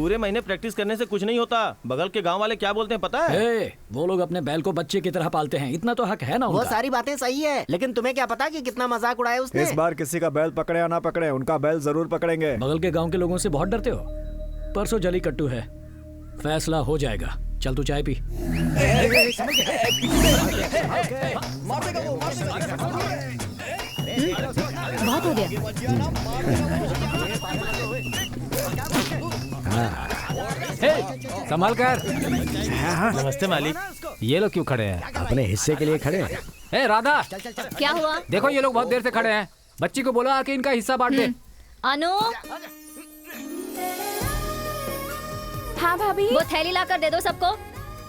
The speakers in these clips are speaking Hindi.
पूरे महीने प्रैक्टिस करने से कुछ नहीं होता। बगल के गांव वाले क्या बोलते हैं पता है? वो लोग अपने बैल को बच्चे की तरह पालते हैं, इतना तो हक है ना उनका। वो सारी बातें सही है, लेकिन तुम्हें क्या पता कि कितना मजाक उड़ाया उसने। इस बार किसी का बैल पकड़े या ना पकड़े, उनका बैल जरूर पकड़ेंगे। बगल के गांव के लोगों से बहुत डरते हो? परसों जली कट्टू है, फैसला हो जाएगा। चल तू चाय पी। बहुत हो गया। संभाल कर। नमस्ते मालिक। ये लोग क्यों खड़े हैं? अपने हिस्से के लिए खड़े हैं। ए राधा, क्या हुआ? देखो ये लोग बहुत देर से खड़े हैं। बच्ची को बोलो आके इनका हिस्सा बांट दे। अनु, हाँ भाभी। वो थैली लाकर दे दो सबको।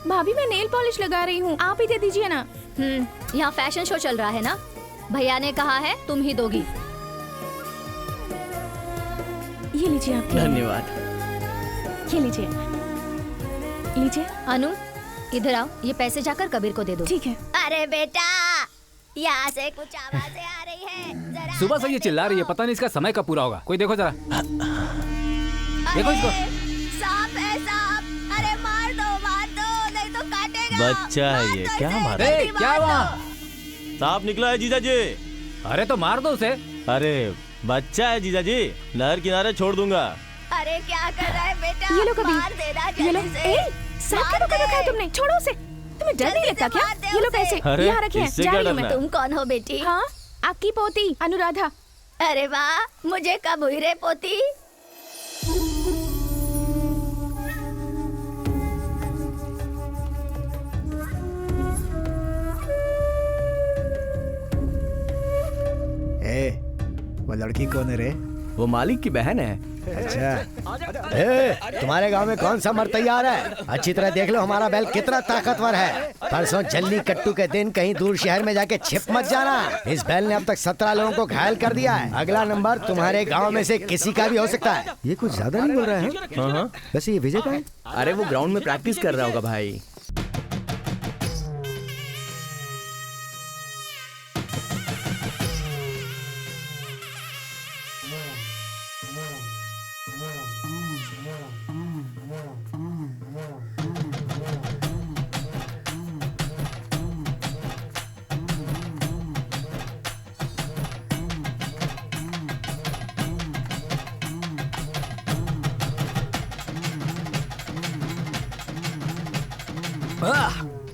भाभी मैं नेल पॉलिश लगा रही हूँ, आप ही दे दीजिए ना। यहाँ फैशन शो चल रहा है ना, भैया ने कहा है तुम ही दोगी। ये लीजिए आपके। धन्यवाद। ये लीजिए, लीजिए। अनु इधर आओ, ये पैसे जाकर कबीर को दे दो। ठीक है। अरे बेटा, यहाँ से कुछ आवाजें आ रही है, जरा सुबह से ये चिल्ला रही है, पता नहीं इसका समय कब पूरा होगा। कोई देखो जरा, देखो इसको। सांप है सांप, अरे मार दो नहीं तो काटेगा। बच्चा है ये, क्या मार? क्या हुआ? सांप निकला है जीजा जी। अरे तो मार दो उसे। अरे बच्चा है जीजा जी, नहर किनारे छोड़ दूंगा। अरे क्या कर रहा है बेटा? ये लो कबीर, मार देना ये लो। जल्दी से। सांप क्यों पकड़ रखा है तुमने? छोड़ो उसे। तुम्हें डर नहीं लगता क्या? ये लो पैसे, अरे, यहाँ रखे हैं। इससे जा क्या रही हूँ मैं। डरना? तुम कौन हो बेटी? हाँ, आपकी पोती अनुराधा। अरे वाह, मुझे कब हुई रे पोती? वो लड़की कौन है रे? वो मालिक की बहन है। अच्छा, तुम्हारे गांव में कौन सा मर्द तैयार है? अच्छी तरह देख लो हमारा बैल कितना ताकतवर है। परसों जल्ली कट्टू के दिन कहीं दूर शहर में जाके छिप मत जाना। इस बैल ने अब तक 17 लोगों को घायल कर दिया है। अगला नंबर तुम्हारे गांव में से किसी का भी हो सकता है। ये कुछ ज्यादा नहीं बोल रहा है? हाँ। वैसे ये विजय का है? अरे वो ग्राउंड में प्रैक्टिस कर रहा होगा भाई।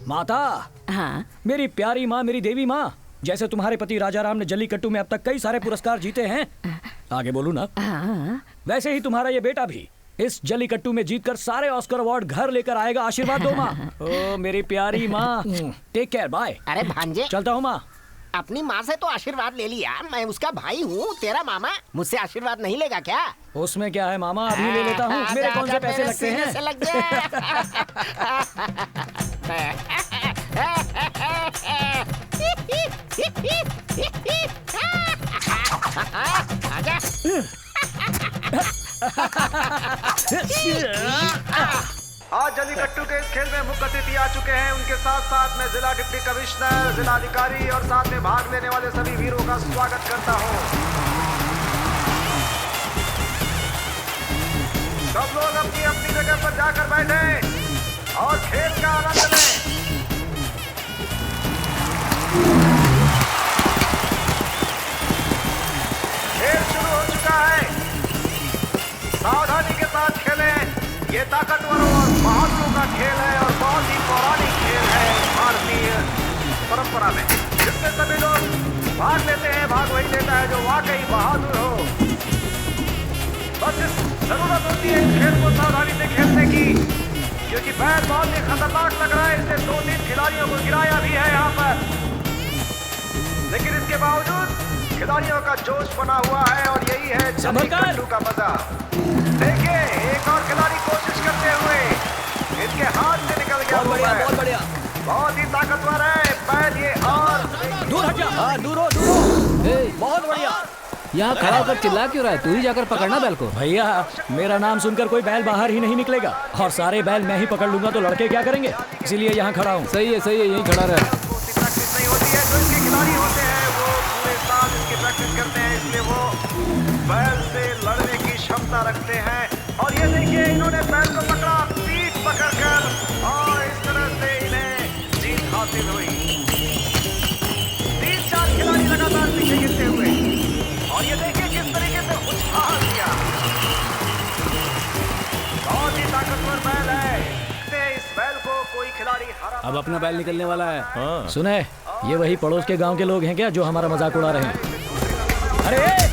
माता, हाँ मेरी प्यारी माँ, मेरी देवी माँ, जैसे तुम्हारे पति राजा राम ने जल्लीकट्टू में अब तक कई सारे पुरस्कार जीते हैं, आगे बोलू ना, वैसे ही तुम्हारा ये बेटा भी इस जल्लीकट्टू में जीतकर सारे ऑस्कर अवार्ड घर लेकर आएगा। आशीर्वाद दो माँ। ओ मेरी प्यारी माँ, टेक केयर, बाय। अरे भांजे, चलता हूँ माँ। अपनी माँ से तो आशीर्वाद ले लिया, मैं उसका भाई हूँ, तेरा मामा। मुझसे आशीर्वाद नहीं लेगा क्या? उसमें क्या है मामा, अभी ले लेता हूँ। मेरे कौन से पैसे लगते हैं? से लग गया। आजा। आज जल्लीकट्टू के इस खेल में मुख्य अतिथि आ चुके हैं। उनके साथ साथ मैं जिला डिप्टी कमिश्नर, जिला अधिकारी और साथ में भाग लेने वाले सभी वीरों का स्वागत करता हूं। सब लोग अपनी अपनी जगह पर जाकर बैठें और खेल का आनंद लें। खेल शुरू हो चुका है, सावधानी के साथ खेलें। ये ताकतवरों और बहादुरों का खेल है और बहुत ही पौराणिक खेल है भारतीय परंपरा में, जिसमें सभी लोग भाग लेते हैं। भाग वही लेता है जो वाकई बहादुर हो। बस इस जरूरत होती है इस खेल को सावधानी से खेलने की, क्योंकि बैल बहुत ही खतरनाक लग रहा है। इसने 2-3 खिलाड़ियों को गिराया भी है यहाँ पर, लेकिन इसके बावजूद खिलाड़ियों का जोश बना हुआ है और यही है जल्लीकट्टू का मजा। देखिए, एक और खिलाड़ी कोशिश करते हुए इनके हाथ से निकल गया। बहुत बढ़िया। बहुत ही ताकतवर है बैल ये। और दूर हट जा। हाँ, दूर हो, दूर हो। बहुत बढ़िया। यहाँ खड़ा होकर चिल्ला क्यों रहा है? तू ही जाकर पकड़ना बैल को। भैया, मेरा नाम सुनकर कोई बैल बाहर ही नहीं निकलेगा, और सारे बैल मैं ही पकड़ लूंगा तो लड़के क्या करेंगे? इसीलिए यहाँ खड़ा हूँ। सही है, यहीं खड़ा रहे। प्रैक्टिस नहीं होती है, जो इनके खिलाड़ी होते हैं वो पूरे साल इसकी प्रैक्टिस करते हैं, इसलिए वो बैल से लड़ने की क्षमता रखते हैं और ये देखिए इन्होंने बैल को पकड़ा पीठ पकड़कर और इस तरह से इन्हें जीत हासिल हुई। 3-4 खिलाड़ी लगातार पीछे गिरते हुए और ये देखिए किस तरीके से उछाल दिया। बहुत ही ताकतवर बैल है। इस बैल को कोई खिलाड़ी हरा। अब अपना बैल निकलने वाला है। हाँ। सुने, ये वही पड़ोस के गांव के लोग हैं क्या जो हमारा मजाक उड़ा रहे हैं? अरे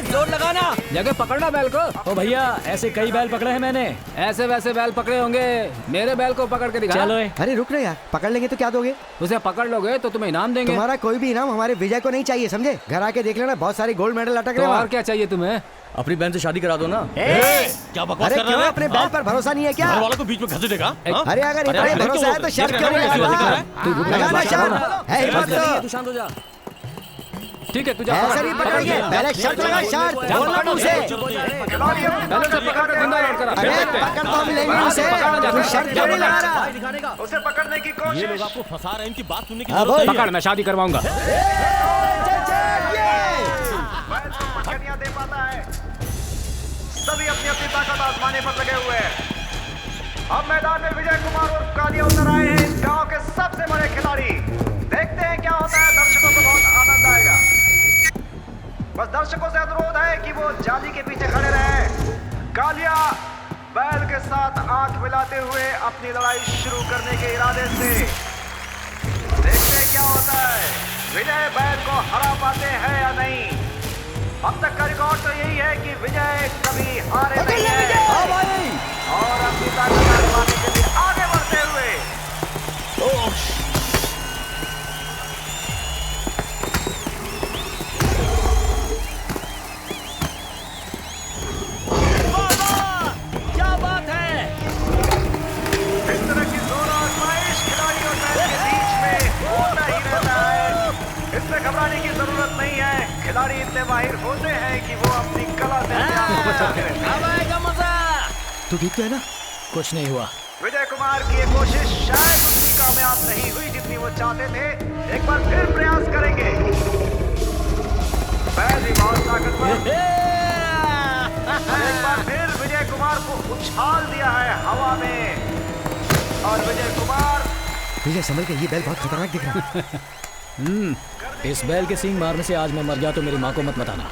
जोर लगाना, जगह पकड़ना बैल को। ओ भैया, ऐसे कई बैल पकड़े हैं मैंने। ऐसे वैसे बैल पकड़े होंगे, मेरे बैल को पकड़ के दिखा। चलो अरे रुक रहे यार, पकड़ लेंगे तो क्या दोगे? उसे पकड़ लोगे तो तुम्हें इनाम देंगे। तुम्हारा कोई भी इनाम हमारे विजय को नहीं चाहिए, समझे? घर आके देख लेना, बहुत सारे गोल्ड मेडल अटक तो रहे हैं। और क्या चाहिए तुम्हें? अपनी बहन से शादी करा दो ना। क्या बकवास अरे कर क्यों, रहा है? अपने बैल पर भरोसा नहीं है क्या? घर वालों को बीच में घसीट देगा? हाँ? अरे अगर इतना ही भरोसा है तो शर्त क्यों नहीं लगाता? लगाना शर्त। है हिम्मत तो। तू शांत हो जा। ठीक है, तू जा। ऐसा नहीं पकड़ेंगे, पहले शर्त लगा, शर्त बोलना मुझसे। अरे पकड़ तो हम लेंगे उसे, तू शर्त क्यों नहीं लगा रहा? उसे पकड़ने की ये कोशिश। लोग आपको फंसा रहे हैं, इनकी बात सुनने की हाँ, जरूरत नहीं पकड़, है। मैं शादी करवाऊंगा। बैल को पटखनियां दे पाता है। सभी अपनी अपनी ताकत आजमाने पर लगे हुए हैं। अब मैदान में विजय कुमार और कालिया उतर आए हैं, इस गांव के सबसे बड़े खिलाड़ी। देखते हैं क्या होता है, दर्शकों को बहुत आनंद आएगा। बस दर्शकों से अनुरोध है कि वो जाली के पीछे खड़े रहें। कालिया बैल के साथ आंख मिलाते हुए अपनी लड़ाई शुरू करने के इरादे से। देखते हैं क्या होता है, विजय बैल को हरा पाते हैं या नहीं। अब तक का रिकॉर्ड तो यही है कि विजय कभी हारे नहीं है और अपनी ताकत आजमाने के लिए आगे बढ़ते हुए। क्या बात है? इस तरह की जोर आजमाइश खिलाड़ी और बैल के बीच में होता ही रहता है। इसमें घबराने की जरूरत नहीं है। खिलाड़ी इतने माहिर होते हैं कि वो अपनी कला से जान बचाते रहते हैं। अब आएगा मजा। तू ठीक तो है ना? कुछ नहीं हुआ। विजय कुमार की ये कोशिश शायद उतनी कामयाब नहीं हुई जितनी वो चाहते थे। एक बार फिर प्रयास करेंगे। बैल भी बहुत ताकतवर। एक बार फिर विजय कुमार को उछाल दिया है हवा में और विजय कुमार। विजय समझ के, ये बैल बहुत खतरनाक दिख रहा है। इस बैल के सींग मारने से आज मैं मर गया तो मेरी माँ को मत बताना।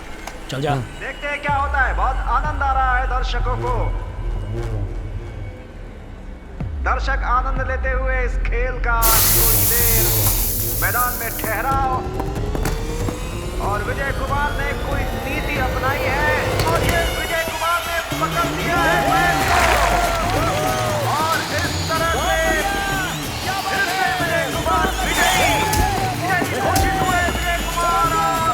चल जा। देखते हैं क्या होता है। बहुत आनंद आ रहा है दर्शकों को। दर्शक आनंद लेते हुए इस खेल का कुछ देर मैदान में ठहराव। और विजय कुमार ने कोई नीति अपनाई है और ये विजय कुमार ने पकड़ लिया है बैल को। और इस तरह से फिर से विजय कुमार विजयी घोषित हुए। विजय कुमार और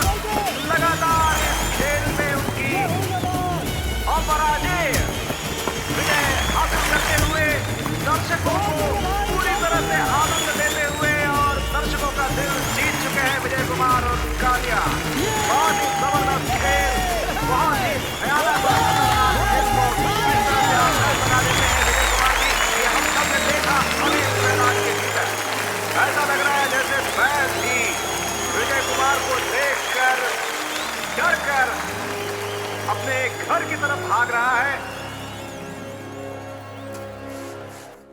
लगातार इस खेल में उनकी अपराजय विजय हासिल करते हुए दर्शकों को पूरी तरह से आनंद देते हुए और दर्शकों का दिल जीत चुके हैं विजय कुमार और कालिया। बहुत ही जबरदस्त खेल, बहुत ही भयानक और खतरनाक खेल को इस तरह से आकर्षक बना देते हैं विजय कुमार जी कि हम सबने देखा हमें इस मैदान के भीतर। ऐसा लग रहा है जैसे बैल भी विजय कुमार को देखकर डर कर अपने घर की तरफ भाग रहा है।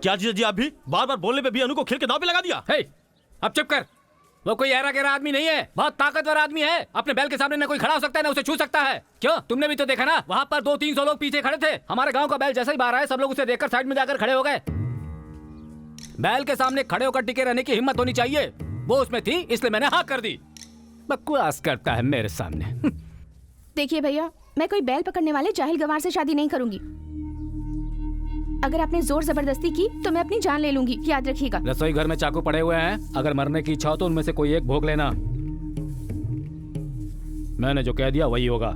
क्या चीज जी, आप भी बार बार बोलने पे भी अनु को खेल के दांव पे लगा दिया। हे, अब चुप कर। वो कोई ऐरा गैरा आदमी नहीं है, बहुत ताकतवर आदमी है। अपने बैल के सामने ना कोई खड़ा हो सकता है ना उसे छू सकता है। क्यों, तुमने भी तो देखा ना, वहाँ पर 200-300 लोग पीछे खड़े थे। हमारे गांव का बैल जैसे ही बाहर आया, सब लोग उसे देखकर साइड में जाकर खड़े हो गए। बैल के सामने खड़े होकर टिके रहने की हिम्मत होनी चाहिए। वो उसमें थी, इसलिए मैंने हाँ कर दी। बकवास करता है मेरे सामने। देखिए भैया, मैं कोई बैल पकड़ने वाले जाहिल गंवार से शादी नहीं करूंगी। अगर आपने जोर जबरदस्ती की तो मैं अपनी जान ले लूंगी, याद रखिएगा। रसोई घर में चाकू पड़े हुए हैं, अगर मरने की इच्छा हो तो उनमें से कोई एक भोग लेना। मैंने जो कह दिया वही होगा।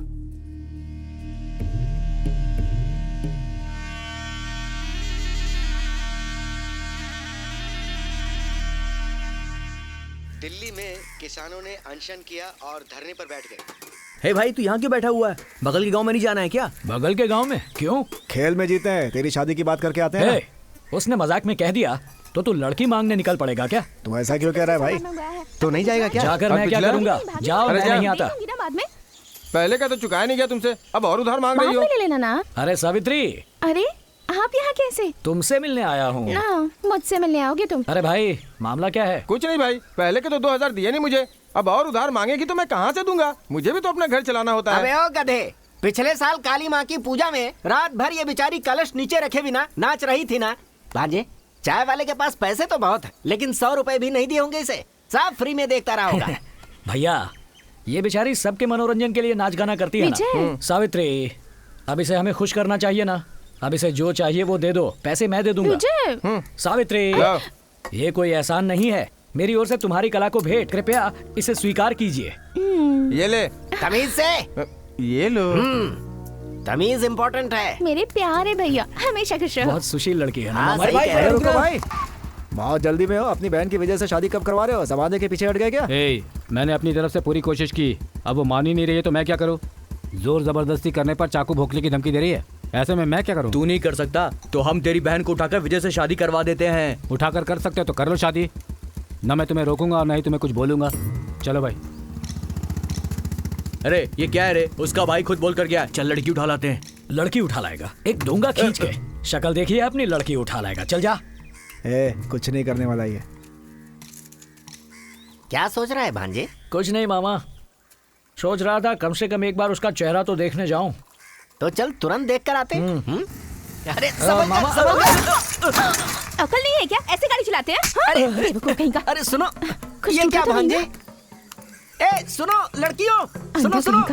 दिल्ली में किसानों ने अनशन किया और धरने पर बैठ गए। हे भाई, तू यहाँ क्यों बैठा हुआ है? बगल के गांव में नहीं जाना है क्या? बगल के गांव में क्यों? खेल में जीते हैं, तेरी शादी की बात करके आते हैं ना। उसने मजाक में कह दिया तो तू लड़की मांगने निकल पड़ेगा क्या? तू ऐसा क्यों कह रहा है भाई? तो नहीं जाएगा क्या? जाकर मैं क्या करूंगा? जाओ, मैं नहीं आता। बाद में पहले का तो चुकाया नहीं गया तुमसे, अब और उधार मांग बाद रही हो। में ले लेना ना। अरे सावित्री, अरे आप यहाँ कैसे? तुमसे मिलने आया हूँ। ना, मुझसे मिलने आओगे तुम? अरे भाई, मामला क्या है? कुछ नहीं भाई, पहले के तो 2000 दिए नहीं मुझे, अब और उधार मांगेगी तो मैं कहाँ से दूंगा? मुझे भी तो अपना घर चलाना होता है। अबे ओ गधे, पिछले साल काली माँ की पूजा में रात भर ये बेचारी कलश नीचे रखे बिना नाच रही थी ना। भांजे, चाय वाले के पास पैसे तो बहुत है, लेकिन 100 रुपए भी नहीं दिए होंगे इसे, सब फ्री में देखता रहा होगा। भैया, ये बेचारी सबके मनोरंजन के लिए नाच गाना करती है ना। सावित्री, अब इसे हमें खुश करना चाहिए ना। अब इसे जो चाहिए वो दे दो, पैसे मैं दे दूंगा। सावित्री, ये कोई एहसान नहीं है, मेरी ओर से तुम्हारी कला को भेंट, कृपया इसे स्वीकार कीजिए। ये ले। तमीज से ये लो। तमीज इम्पोर्टेंट है। मेरे प्यारे भैया, हमेशा खुश रहो। बहुत सुशील लड़की है ना। हाँ, हमारी सही कह रहे हो। रुको भाई, बहुत जल्दी में हो। अपनी बहन की वजह से शादी कब करवा रहे हो? जमाने के पीछे हट गए क्या? मैंने अपनी तरफ से पूरी कोशिश की, अब वो मान ही नहीं रही है तो मैं क्या करूँ? जोर जबरदस्ती करने पर चाकू भोंकने की धमकी दे रही है, ऐसे में मैं क्या करूँ? तू नहीं कर सकता तो हम तेरी बहन को उठाकर विजय से शादी करवा देते हैं। उठाकर कर सकते हो तो कर लो शादी, न मैं तुम्हें रोकूंगा और न ही तुम्हें कुछ बोलूंगा। चलो भाई। अरे ये क्या है रे? उसका भाई खुद बोल कर गया, चल लड़की उठा लाते हैं। लड़की उठा लाएगा? एक डोंगा खींच के शक्ल देखिए अपनी, लड़की उठा लाएगा। चल जा। कुछ नहीं करने वाला ये। क्या सोच रहा है भांजे? कुछ नहीं मामा, सोच रहा था कम से कम एक बार उसका चेहरा तो देखने जाऊं। तो चल तुरंत देख कर आते। अरे अकल नहीं है क्या? ऐसे गाड़ी चलाते हैं? हाँ? अरे कहीं का। अरे सुनो, कुछ ये टूटा क्या तो नहीं भांजे? ए सुनो लड़कियों, सुनो सुनो,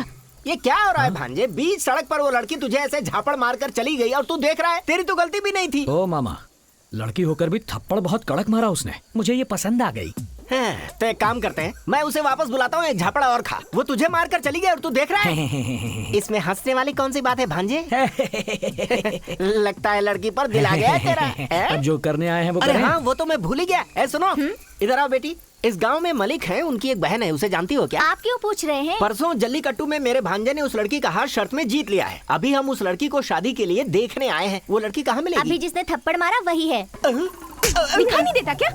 ये क्या हो रहा है भांजे? बीच सड़क पर वो लड़की तुझे ऐसे झापड़ मारकर चली गई और तू देख रहा है, तेरी तो गलती भी नहीं थी। ओ मामा, लड़की होकर भी थप्पड़ बहुत कड़क मारा उसने, मुझे ये पसंद आ गई। हाँ, तो एक काम करते हैं, मैं उसे वापस बुलाता हूँ, एक झापड़ा और खा। वो तुझे मारकर चली गई और तू देख रहा है। इसमें हंसने वाली कौन सी बात है भांजे? लगता है लड़की पर दिल आ गया है तेरा। अब जो करने आए हैं वो अरे करें। हाँ, वो तो मैं भूल ही गया। ए सुनो, इधर आओ बेटी। इस गांव में मलिक है, उनकी एक बहन है, उसे जानती हो क्या? आप क्यों पूछ रहे हैं? परसों जल्लीकट्टू में मेरे भांजे ने उस लड़की का हाथ शर्त में जीत लिया है। अभी हम उस लड़की को शादी के लिए देखने आए हैं। वो लड़की कहाँ मिलेगी? अभी जिसने थप्पड़ मारा वही है। दिखाई नहीं देता क्या?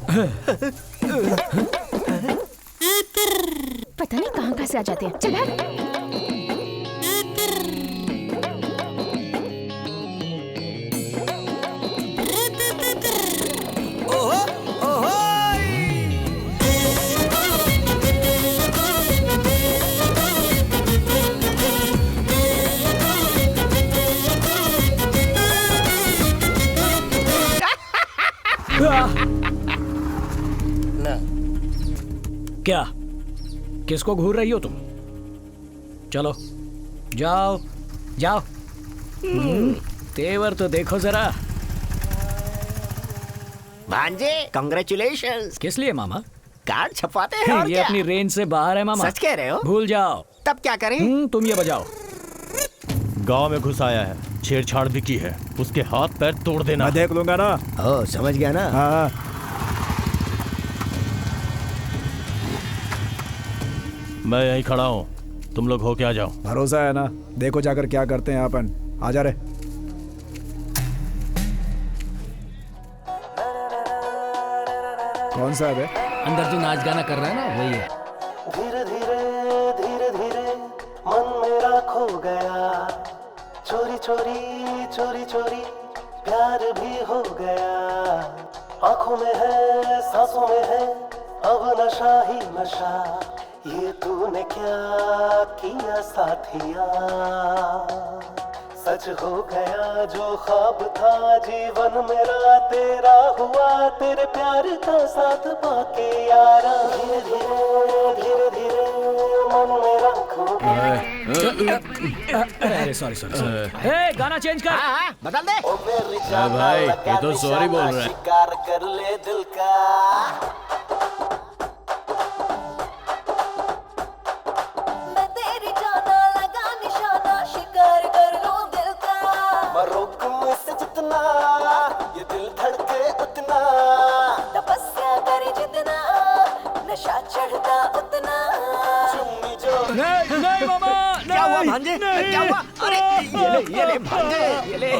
पता नहीं कहाँ से आ जाते हैं। चल भाग। क्या? किसको घूर रही हो तुम? चलो जाओ जाओ। तेवर तो देखो जरा। भांजे कांग्रेचुलेशंस। किस लिए मामा? कार्ड छपवाते हैं और ये क्या? अपनी रेंज से बाहर है मामा। सच कह रहे हो? भूल जाओ। तब क्या करें? तुम ये बजाओ। गांव में घुस आया है, छेड़छाड़ भी की है, उसके हाथ पैर तोड़ देना। मैं देख लूंगा ना। ओ समझ गया ना। हाँ, मैं यहीं खड़ा हूँ, तुम लोग हो के आ जाओ। भरोसा है ना? देखो जाकर क्या करते हैं अपन। आ जा रे। कौन सा है बे? अंदर जो नाच गाना कर रहा है ना, वही है। धीरे धीरे मन मेरा खो गया, चोरी चोरी प्यार भी हो गया। आंखों में है, सांसों में है, अब नशा ही नशा। ये तूने क्या किया साथिया? सच हो गया जो ख्वाब था, जीवन मेरा तेरा हुआ, तेरे प्यार का साथ पाके यारा। धीरे धीरे मन मेरा खो गया। अरे सॉरी। गाना चेंज कर। हाँ, बदल दे। ओ मेरी जान भाई, लगा ये तो सॉरी बोल रहा है। शिकार कर ले दिल का। मैं तेरी जाना लगा निशाना, शिकार कर लूं दिल का। मरोक मुझसे जितना ये दिल धड़के उतना, तपस्या करे जितना, नशा चढ़ता उतना। चुम्मी जो नहीं मामा, क्या हुआ भांजे? क्या हुआ? अरे ये ले भांजे, ये ले।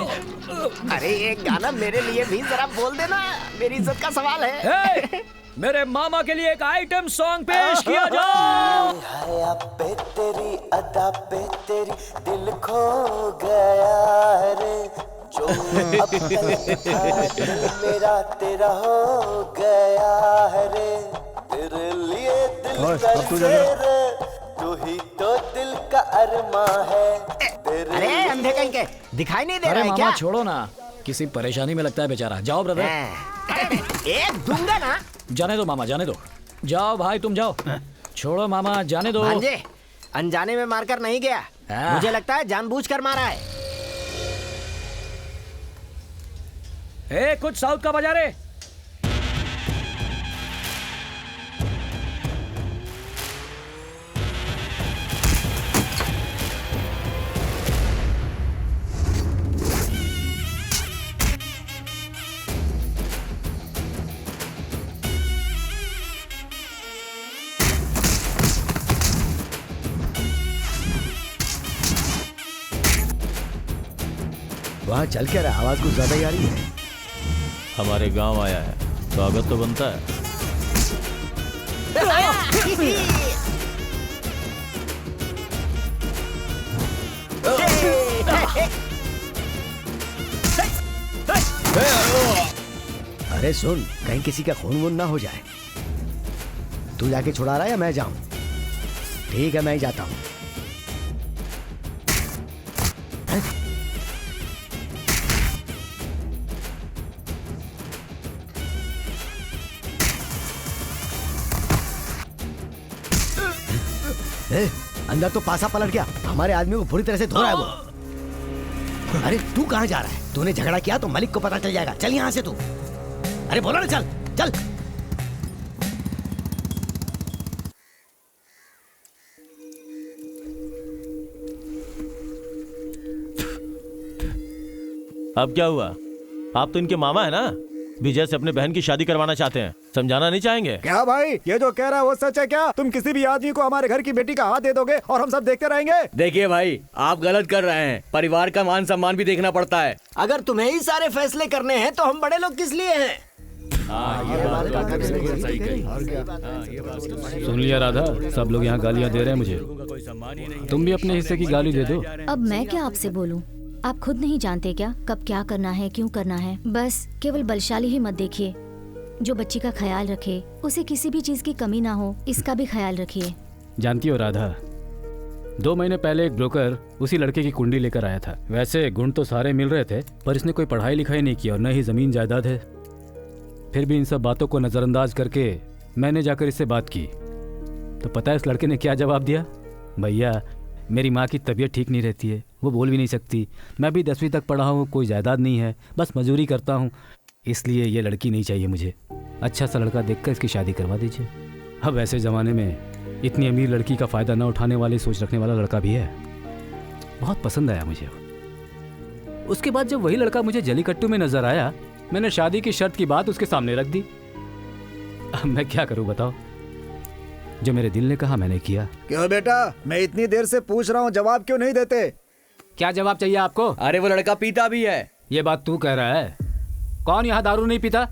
अरे एक गाना मेरे लिए भी जरा बोल देना, मेरी इज्जत का सवाल है। मेरे मामा के लिए एक आइटम सॉन्ग पेश किया जाओ। हया पे तेरी अदा पे तेरी दिल खो गया है रे, जो अब तक था दिल मेरा तेरा हो गया है रे, तेरे लिए दिल बरसे रे, तू ही तो दिल का अरमा है। अरे अंधे कहीं के दिखाई नहीं दे अरे रहा है मामा क्या? छोड़ो ना, किसी परेशानी में लगता है बेचारा। जाओ ब्रदर। एक दूंगा ना। जाने दो मामा, जाने दो। जाओ भाई तुम जाओ। छोड़ो मामा, जाने दो। भांजे, अनजाने में मारकर नहीं गया, मुझे लगता है जानबूझकर मारा है। ए, कुछ साउथ का बजा रे। वहाँ चल क्या रहा, आवाज कुछ ज्यादा ही आ रही है। हमारे गांव आया है, स्वागत तो बनता है। अरे सुन, कहीं किसी का खून वून ना हो जाए। तू जाके छुड़ा रहा है या मैं जाऊं? ठीक है, मैं ही जाता हूं। अंदर तो पासा पलट गया, हमारे आदमी को बुरी तरह से धो रहा है वो। अरे तू कहाँ जा रहा है? तूने झगड़ा किया तो मलिक को पता चल जाएगा। चल यहाँ से तू। अरे बोला ना, चल चल। अब क्या हुआ? आप तो इनके मामा है ना, विजय से अपने बहन की शादी करवाना चाहते हैं, समझाना नहीं चाहेंगे? क्या भाई, ये जो कह रहा है वो सच है क्या? तुम किसी भी आदमी को हमारे घर की बेटी का हाथ दे दोगे और हम सब देखते रहेंगे? देखिए भाई, आप गलत कर रहे हैं। परिवार का मान सम्मान भी देखना पड़ता है। अगर तुम्हें ही सारे फैसले करने हैं तो हम बड़े लोग किस लिए हैं? सुन लिया राधा, सब लोग यहाँ गालियाँ दे रहे हैं मुझे। तुम भी अपने हिस्से की गाली दे दो। अब मैं क्या आपसे बोलूं? आप खुद नहीं जानते क्या कब क्या करना है, क्यों करना है? बस केवल बलशाली ही मत देखिए, जो बच्ची का ख्याल रखे, उसे किसी भी चीज की कमी ना हो, इसका भी ख्याल रखिए। जानती हो राधा, 2 महीने पहले एक ब्रोकर उसी लड़के की कुंडली लेकर आया था। वैसे गुण तो सारे मिल रहे थे, पर इसने कोई पढ़ाई लिखाई नहीं की और न ही जमीन जायदाद है। फिर भी इन सब बातों को नजरअंदाज करके मैंने जाकर इससे बात की, तो पता है इस लड़के ने क्या जवाब दिया? भैया, मेरी माँ की तबीयत ठीक नहीं रहती है, वो बोल भी नहीं सकती। मैं भी 10वीं तक पढ़ा हूँ, कोई जायदाद नहीं है, बस मजदूरी करता हूँ, इसलिए ये लड़की नहीं चाहिए मुझे। अच्छा सा लड़का देखकर इसकी शादी करवा दीजिए। अब ऐसे ज़माने में इतनी अमीर लड़की का फ़ायदा न उठाने वाली सोच रखने वाला लड़का भी है। बहुत पसंद आया मुझे। उसके बाद जब वही लड़का मुझे जलीकट्टू में नजर आया, मैंने शादी की शर्त की बात उसके सामने रख दी। अब मैं क्या करूं बताओ? जो मेरे दिल ने कहा मैंने किया। क्यों बेटा, मैं इतनी देर से पूछ रहा हूँ, जवाब क्यों नहीं देते? क्या जवाब चाहिए आपको? अरे वो लड़का पीता भी है। ये बात तू कह रहा है? कौन यहाँ दारू नहीं पीता?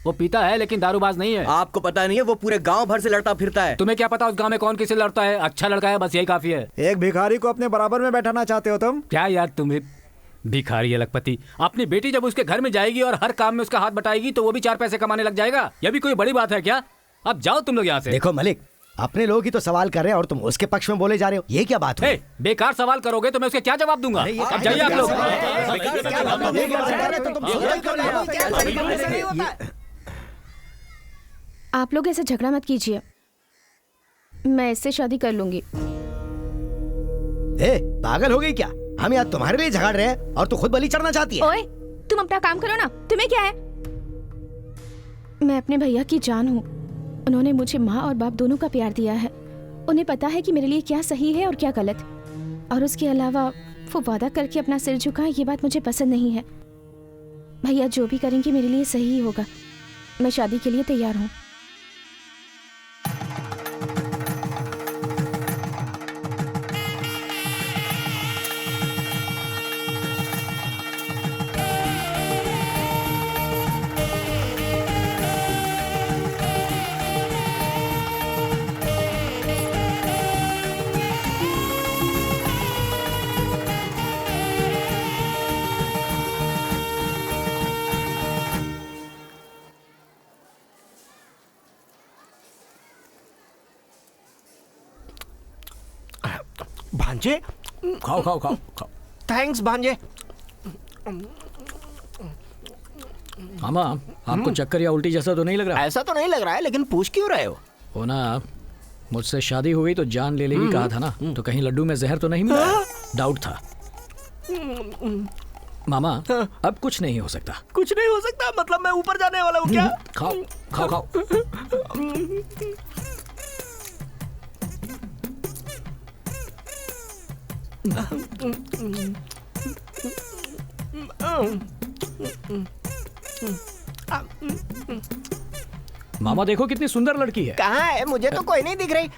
वो पीता है लेकिन दारूबाज नहीं है। आपको पता नहीं है, वो पूरे गांव भर से लड़ता फिरता है। तुम्हें क्या पता उस गांव में कौन किससे लड़ता है? अच्छा लड़का है, बस यही काफी है। एक भिखारी को अपने बराबर में बैठाना चाहते हो तुम? क्या यार, तुम्हें भिखारी है लखपति। अपनी बेटी जब उसके घर में जाएगी और हर काम में उसका हाथ बटाएगी तो वो भी 4 पैसे कमाने लग जाएगा। यह भी कोई बड़ी बात है क्या? अब जाओ तुम लोग यहाँ से। देखो मलिक, अपने लोग ही तो सवाल कर रहे हैं और तुम उसके पक्ष में बोले जा रहे हो, ये क्या बात है? बेकार सवाल करोगे तो मैं उसके क्या जवाब दूंगा? अब जाइए आप लोग। आप लोग ऐसे झगड़ा मत कीजिए, मैं इससे शादी कर लूंगी। पागल हो गई क्या? हम यहाँ तुम्हारे लिए झगड़ रहे हैं और तू खुद बलि चढ़ना चाहती है। ओए, तुम अपना काम करो ना, तुम्हें क्या है? मैं अपने भैया की जान हूँ, उन्होंने मुझे माँ और बाप दोनों का प्यार दिया है। उन्हें पता है कि मेरे लिए क्या सही है और क्या गलत, और उसके अलावा वो वादा करके अपना सिर झुकाए, ये बात मुझे पसंद नहीं है। भैया जो भी करेंगे मेरे लिए सही ही होगा। मैं शादी के लिए तैयार हूँ। भांजे खाओ खाओ खाओ खाओ। थैंक्स भांजे। मामा आपको चक्कर या उल्टी जैसा तो नहीं लग रहा? ऐसा तो नहीं लग रहा है, लेकिन पूछ क्यों रहे हो ना, मुझसे शादी हो गई तो जान ले लेगी कहा था ना, तो कहीं लड्डू में जहर तो नहीं मिला है? डाउट था मामा। अब कुछ नहीं हो सकता। कुछ नहीं हो सकता मतलब मैं ऊपर जाने वाला हूँ क्या? खाओ खाओ खाओ। मामा देखो कितनी सुंदर लड़की है। कहाँ है? मुझे तो कोई नहीं दिख रही।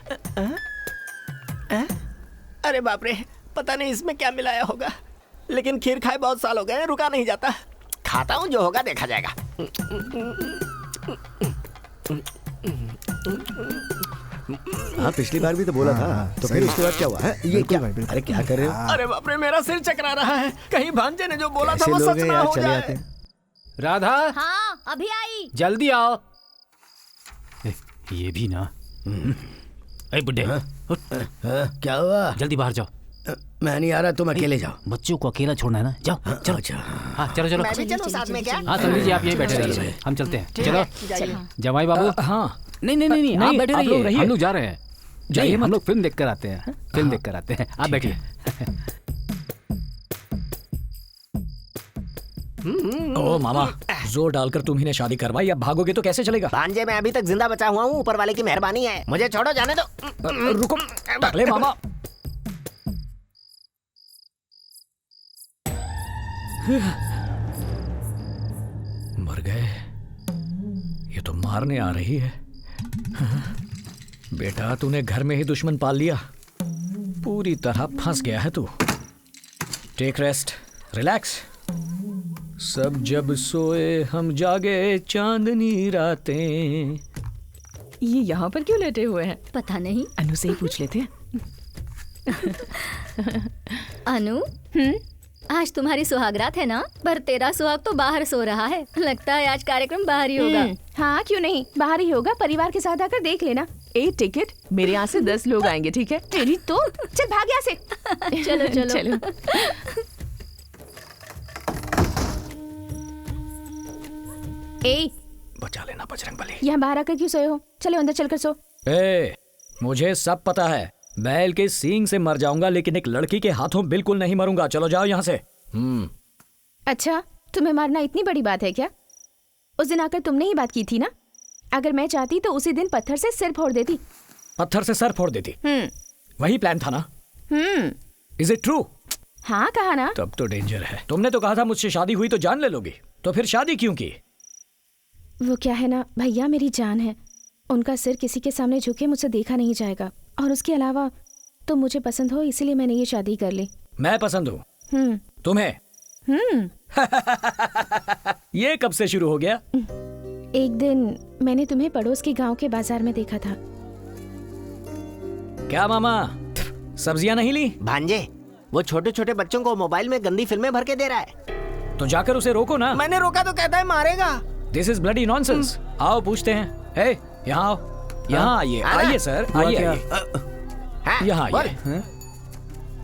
अरे बाप रे, पता नहीं इसमें क्या मिलाया होगा, लेकिन खीर खाए बहुत साल हो गए, रुका नहीं जाता। खाता हूँ, जो होगा देखा जाएगा। हाँ पिछली बार भी तो बोला था, तो फिर उसके बाद क्या हुआ है? ये क्या? अरे क्या कर रहे हो? अरे बाप रे, मेरा सिर चकरा रहा है। कहीं भांजे ने जो बोला था ऐसे वो लोग सच हैं ना यार, हो चले जाए। आते हैं। राधा हाँ अभी आई। जल्दी आओ। ये भी ना। ए बुड्ढे, क्या हुआ? जल्दी बाहर जाओ। मैं नहीं आ रहा, तुम अकेले जाओ। बच्चों को अकेला छोड़ना है ना, जाओ चलो। हाँ चलो चलो। मैं भी चलूं साथ में क्या? हाँ समझ जी, आप यही बैठे रहिए, हम चलते हैं। चलो जमाई बाबू। हाँ नहीं नहीं नहीं आप बैठे आप लोग रहिए, रहिए। हम लोग जा रहे हैं। जाइए हम लोग फिल्म देख कर आते हैं। फिल्म देख कर आते हैं, आप बैठिए। ओ मामा, जोर डालकर तुम्ही ने शादी करवाई, अब भागोगे तो कैसे चलेगा? भांजे मैं अभी तक जिंदा बचा हुआ हूँ, ऊपर वाले की मेहरबानी है। मुझे छोड़ो, जाने दो। रुको टकले मामा। मर गए, ये तो मारने आ रही है। बेटा तूने घर में ही दुश्मन पाल लिया, पूरी तरह फंस गया है तू। Take rest, relax. सब जब सोए हम जागे चांदनी रातें। ये यहाँ पर क्यों लेटे हुए हैं? पता नहीं, अनु से ही पूछ लेते हैं। अनु आज तुम्हारी सुहागरात है ना, पर तेरा सुहाग तो बाहर सो रहा है। लगता है आज कार्यक्रम बाहर ही होगा। हाँ क्यों नहीं, बाहर ही होगा। परिवार के साथ आकर देख लेना। 8 टिकट, मेरे यहाँ से 10 लोग आएंगे, ठीक है? तेरी तो चल भाग यहाँ से। चलो चलो चलो। ए बचा लेना बजरंगबली। यहाँ बाहर आकर क्यों सोए हो? चलो अंदर चलकर सो। ए, मुझे सब पता है। बैल के सींग से मर जाऊंगा, लेकिन एक लड़की के हाथों बिल्कुल नहीं मरूंगा। चलो जाओ यहाँ से। अच्छा, तुम्हें मारना इतनी बड़ी बात है क्या? उस दिन आकर तुमने ही बात की थी ना। अगर मैं चाहती तो उसी दिन पत्थर से सिर फोड़ देती। पत्थर से सर फोड़ देती? वही प्लान था ना? Is it true? हाँ कहा ना। तब तो डेंजर है। तुमने तो कहा था मुझसे शादी हुई तो जान ले लोगी, तो फिर शादी क्यों की? वो क्या है ना भैया, मेरी जान है। उनका सिर किसी के सामने झुके मुझसे देखा नहीं जाएगा, और उसके अलावा तुम मुझे पसंद हो, इसीलिए मैंने ये शादी कर ली। मैं पसंद हूँ तुम्हें? ये कब से शुरू हो गया? एक दिन मैंने तुम्हें पड़ोस के गांव के बाजार में देखा था। क्या मामा, सब्जियां नहीं ली? भांजे, वो छोटे छोटे बच्चों को मोबाइल में गंदी फिल्में भर के दे रहा है। तो जाकर उसे रोको ना। मैंने रोका तो कहता है मारेगा। This is bloody nonsense. आओ पूछते हैं। हे, यहाँ आओ, यहाँ आइए। आइए सर, आइए आइए, यहाँ आइए।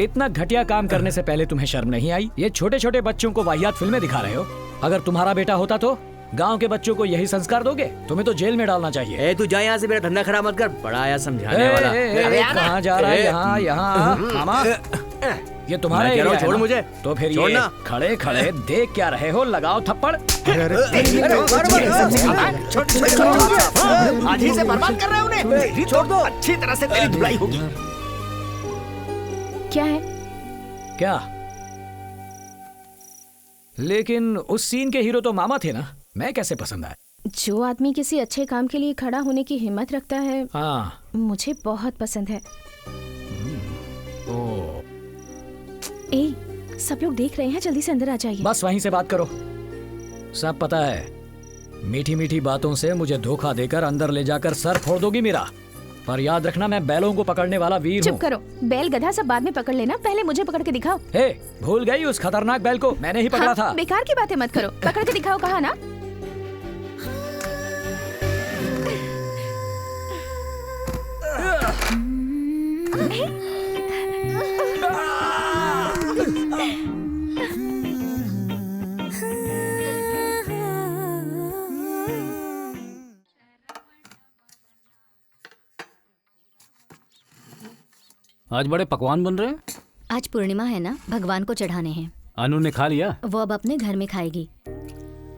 इतना घटिया काम करने से पहले तुम्हें शर्म नहीं आई? ये छोटे छोटे बच्चों को वाहियात फिल्में दिखा रहे हो। अगर तुम्हारा बेटा होता तो गांव के बच्चों को यही संस्कार दोगे? तुम्हें तो जेल में डालना चाहिए। तू जा यहाँ से, मेरा धंधा खराब मत कर। बड़ा आया समझाने वाला। कहाँ जा रहा है? यहाँ यहाँ मामा, ये तुम्हारा एरिया है छोड़ ना? मुझे। तो फिर ये छोड़ना। खड़े खड़े देख क्या रहे हो? लगाओ थप्पड़। आज ही से बर्बाद कर रहे हो उन्हें। छोड़ दो, अच्छी तरह से तेरी धुलाई होगी। क्या है? क्या? लेकिन उस सीन के हीरो तो मामा थे ना, मैं कैसे पसंद आया? जो आदमी किसी अच्छे काम के लिए खड़ा होने की हिम्मत रखता है, हाँ, मुझे बहुत पसंद है। ओ, सब लोग देख रहे हैं, जल्दी से अंदर आ जाइए। बस वहीं से बात करो। सब पता है, मीठी मीठी बातों से मुझे धोखा देकर अंदर ले जाकर सर फोड़ दोगी मेरा। पर याद रखना, मैं बैलों को पकड़ने वाला वीर हूँ। चुप करो, बैल गधा सब बाद में पकड़ लेना, पहले मुझे पकड़ के दिखाओ। हे, भूल गई उस खतरनाक बैल को? मैंने ही पकड़ा था। बेकार की बातें मत करो, पकड़ के दिखाओ, कहा ना। आज बड़े पकवान बन रहे हैं। आज पूर्णिमा है ना, भगवान को चढ़ाने हैं। अनु ने खा लिया? वो अब अपने घर में खाएगी।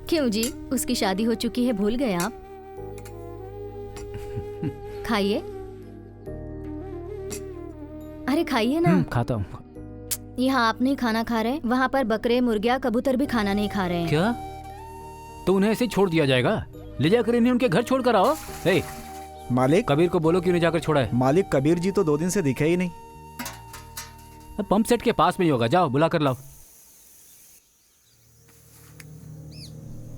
क्यों जी, उसकी शादी हो चुकी है, भूल गए आप? खाइए, अरे खाइए ना। खाता हूँ। यहाँ आप नहीं खाना खा रहे, वहाँ पर बकरे, मुर्गियाँ, कबूतर भी खाना नहीं खा रहे हैं। क्या? तो उन्हें ऐसे छोड़ दिया जाएगा? ले जाकर इन्हें उनके घर छोड़ कर आओ। मालिक, कबीर को बोलो क्यों नहीं जाकर छोड़ा है। मालिक, कबीर जी तो 2 दिन से दिखे ही नहीं। पंप सेट के पास में ही होगा, जाओ बुला कर लाओ।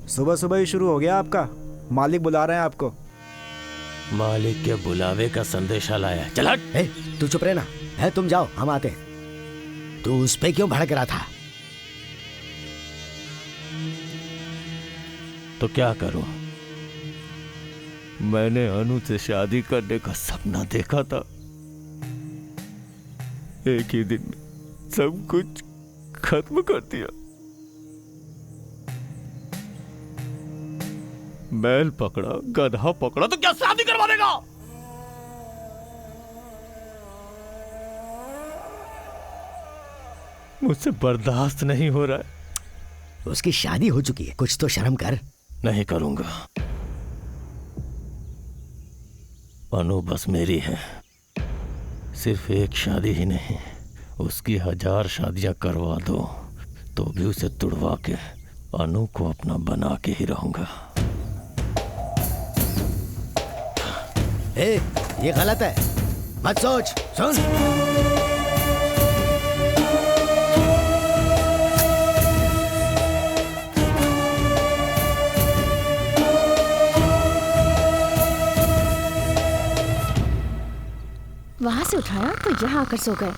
सुबह सुबह ही शुरू हो गया आपका। मालिक बुला रहे हैं आपको। मालिक के बुलावे का संदेशा लाया। चल हट। तू चुप रहना है, तुम जाओ, हम आते हैं। तू उस पे क्यों भड़क रहा था? तो क्या करूं? मैंने अनु से शादी करने का सपना देखा था। एक ही दिन में सब कुछ खत्म कर दिया। बैल पकड़ा, गधा पकड़ा, तो क्या शादी करवा देगा? मुझसे बर्दाश्त नहीं हो रहा है। उसकी शादी हो चुकी है, कुछ तो शर्म कर। नहीं करूंगा। अनु बस मेरी है। सिर्फ एक शादी ही नहीं, उसकी 1000 शादियां करवा दो तो भी उसे तुड़वा के अनु को अपना बना के ही रहूंगा। ये गलत है, मत सोच। सुन, वहां से उठाया तो यहाँ आकर सो गए।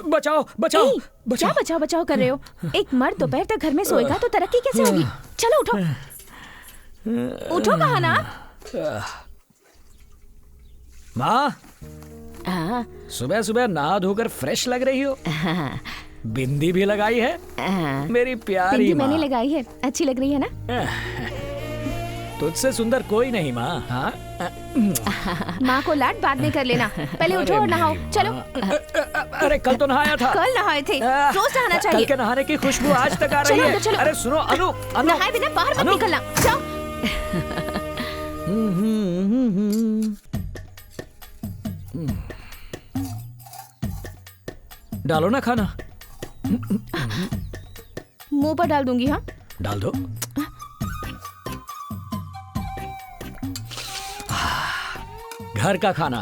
बचाओ बचाओ क्या बचाओ बचाओ कर रहे हो? एक मर्द दोपहर तक घर में सोएगा तो तरक्की कैसे होगी? चलो उठो, उठो कहा ना। माँ, सुबह सुबह नहा धोकर फ्रेश लग रही हो। बिंदी भी लगाई है मेरी प्यारी बिंदी माँ। मैंने लगाई है, अच्छी लग रही है ना? तुझसे सुंदर कोई नहीं माँ। हाँ? माँ को लाड बाद में कर लेना, पहले उठो और नहाओ। चलो। अरे कल तो नहाया था। कल नहाए थे, रोज नहाना चाहिए। कल के नहाने की खुशबू आज तक आ रही है। चलो। अरे सुनो अनु, नहाए बिना बाहर मत निकलना, जाओ। डालो ना खाना। मुंह पर डाल दूंगी। हाँ, डाल दो। घर का खाना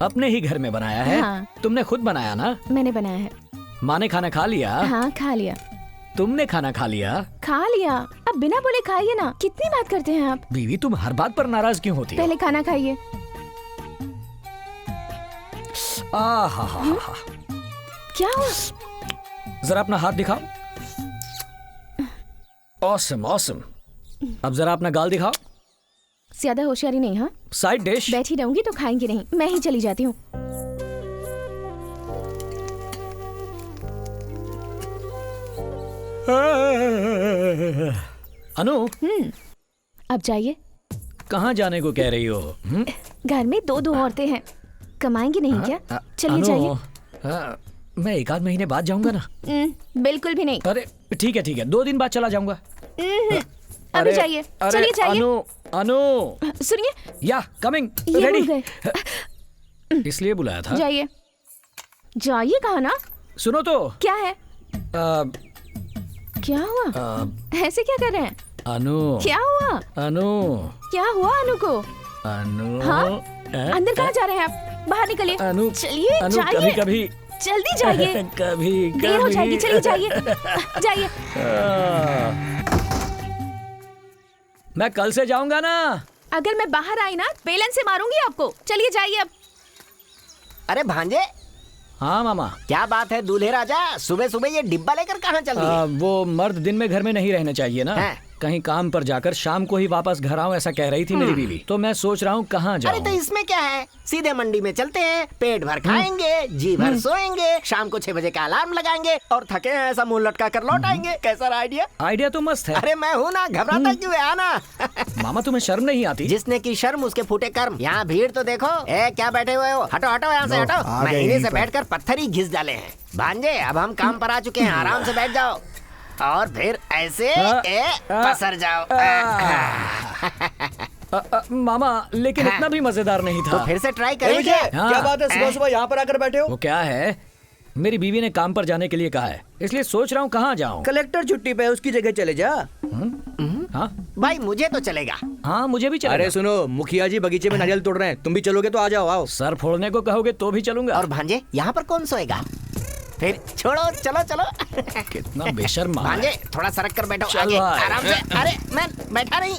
अपने ही घर में बनाया है। हाँ। तुमने खुद बनाया ना? मैंने बनाया है। माँ ने खाना खा लिया? हाँ, खा लिया। तुमने खाना खा लिया? खा लिया। अब बिना बोले खाइए ना, कितनी बात करते हैं आप। बीवी, तुम हर बात पर नाराज क्यों होती हो? पहले खाना खाइए। क्या हुआ? जरा अपना हाथ दिखाओ। Awesome awesome. अब जरा अपना गाल दिखाओ। ज्यादा होशियारी नहीं। हाँ, साइड डिश। बैठी रहूंगी तो खाएंगे नहीं, मैं ही चली जाती हूँ। अनु, अब जाइए। कहाँ जाने को कह रही हो? घर में 2 औरतें हैं, कमाएंगी नहीं क्या? चलिए जाइए। मैं 1 आध महीने बाद जाऊंगा ना। बिल्कुल भी नहीं। अरे ठीक है 2 दिन बाद चला जाऊंगा। अभी जाइए, चलिए जाइए। अनु सुनिए। या कमिंग ये रेडी। इसलिए बुलाया था। जाइए जाइए, कहा ना। सुनो तो। क्या है? क्या हुआ? ऐसे क्या कर रहे हैं? अनु, क्या हुआ? अनु, क्या हुआ अनु को? अनु, हाँ? अंदर कहाँ जा रहे हैं आप? बाहर निकलिए। अनु, चलिए अनु, जाइए। कभी जल्दी जाइए। कभी देर हो जाएगी, चलिए जाइए। जाइए। मैं कल से जाऊंगा ना। अगर मैं बाहर आई ना, बेलन से मारूंगी आपको। चलिए जाइए अब। अरे भांजे। हाँ मामा। क्या बात है दूल्हे राजा, सुबह सुबह ये डिब्बा लेकर कहाँ चल दिए? वो मर्द दिन में घर में नहीं रहने चाहिए ना। कहीं काम पर जाकर शाम को ही वापस घर आऊं ऐसा कह रही थी मेरी बीवी। तो मैं सोच रहा हूँ कहाँ अरे जाऊं। तो इसमें क्या है, सीधे मंडी में चलते हैं, पेट भर खाएंगे, जी भर सोएंगे, शाम को 6 बजे का अलार्म लगाएंगे और थके हैं ऐसा मुंह लटका कर लौट आएंगे। कैसा आइडिया? आइडिया तो मस्त है। अरे मैं हूँ ना, घबराता क्यों है, आना। मामा तुम्हें शर्म नहीं आती? जिसने की शर्म उसके फूटे कर्म। यहाँ भीड़ तो देखो। क्या बैठे हुए हो, हटो हटो यहाँ से हटो। महीने से बैठकर पत्थर ही घिस डाले हैं। भांजे अब हम काम पर आ चुके हैं, आराम से बैठ जाओ और फिर ऐसे पसर जाओ। मामा लेकिन इतना भी मजेदार नहीं था। तो फिर से ट्राई ए करेंगे। विजय, क्या बात है सुबह सुबह यहाँ पर आकर बैठे हो? वो क्या है, मेरी बीवी ने काम पर जाने के लिए कहा है, इसलिए सोच रहा हूँ कहाँ जाऊँ। कलेक्टर छुट्टी पे है, उसकी जगह चले जा। हाँ भाई मुझे तो चलेगा। हाँ मुझे भी चलेगा। अरे सुनो, मुखिया जी बगीचे में नारियल तोड़ रहे हैं, तुम भी चलोगे तो आ जाओ। आओ। सर फोड़ने को कहोगे तो भी चलूंगा। और भांजे यहाँ पर कौन सोएगा? फिर छोड़ो, चलो चलो। कितना बेशर्म मामा है। भांजे थोड़ा सरक कर बैठो चल आगे, भाई। आराम से। अरे मैं बैठा नहीं।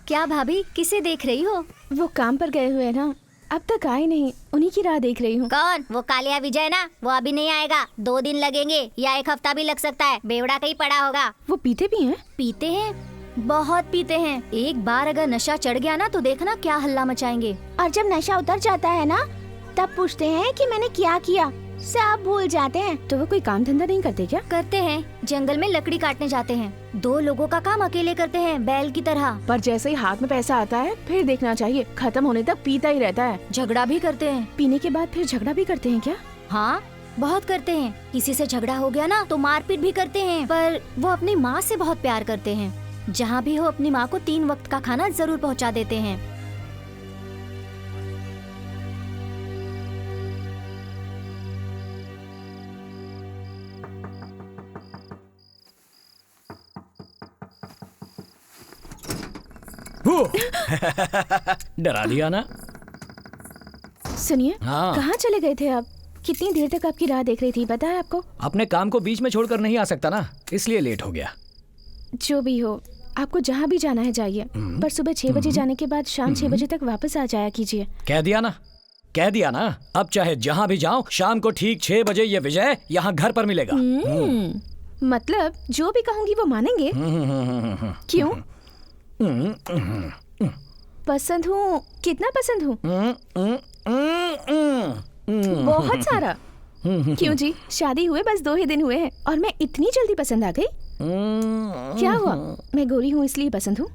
क्या भाभी, किसे देख रही हो? वो काम पर गए हुए हैं ना, अब तक आए नहीं, उन्हीं की राह देख रही हूँ। कौन? वो कालिया विजय ना? वो अभी नहीं आएगा, 2 दिन लगेंगे या 1 हफ्ता भी लग सकता है। बेवड़ा कहीं पड़ा होगा। वो पीते भी हैं? पीते हैं, बहुत पीते हैं। एक बार अगर नशा चढ़ गया ना तो देखना क्या हल्ला मचाएंगे। और जब नशा उतर जाता है ना, तब पूछते हैं कि मैंने क्या किया, सब भूल जाते हैं। तो वो कोई काम धंधा नहीं करते क्या? करते हैं, जंगल में लकड़ी काटने जाते हैं। 2 लोगों का काम अकेले करते हैं, बैल की तरह। पर जैसे ही हाथ में पैसा आता है फिर देखना चाहिए, खत्म होने तक पीता ही रहता है। झगड़ा भी करते हैं। पीने के बाद फिर झगड़ा भी करते हैं क्या? हाँ बहुत करते हैं। किसी से झगड़ा हो गया ना तो मारपीट भी करते हैं। पर वो अपनी माँ से बहुत प्यार करते हैं। जहाँ भी हो अपनी माँ को 3 वक्त का खाना जरूर पहुँचा देते हैं। डरा दिया ना। सुनिए, हाँ। कहाँ चले गए थे आप? कितनी देर तक आपकी राह देख रही थी, पता है आपको? अपने काम को बीच में छोड़कर नहीं आ सकता ना, इसलिए लेट हो गया। जो भी हो, आपको जहाँ भी जाना है जाइए, पर सुबह 6 बजे जाने के बाद शाम 6 बजे तक वापस आ जाया कीजिए। कह दिया ना, कह दिया ना। अब चाहे जहाँ भी जाऊँ, शाम को ठीक 6 बजे ये विजय यहाँ घर पर मिलेगा। मतलब जो भी कहूँगी वो मानेंगे? क्यों? पसंद हूँ? कितना पसंद हूँ? बहुत सारा। क्यों जी, शादी हुए बस 2 ही दिन हुए हैं और मैं इतनी जल्दी पसंद आ गई? क्या हुआ, मैं गोरी हूँ इसलिए पसंद हूँ?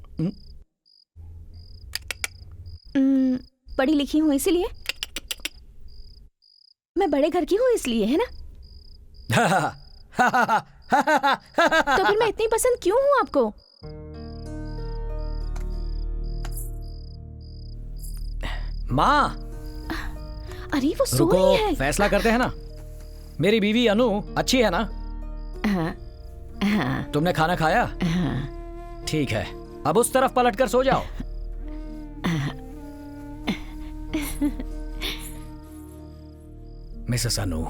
पढ़ी लिखी हूँ इसलिए? मैं बड़े घर की हूँ इसलिए, है ना? तो फिर मैं इतनी पसंद क्यों हूँ आपको? माँ, अरे वो सो रुको, रही है। फैसला करते हैं ना। मेरी बीवी अनु अच्छी है ना? हाँ, हाँ, तुमने खाना खाया? हाँ। ठीक है, अब उस तरफ पलटकर सो जाओ। मिसेस अनु,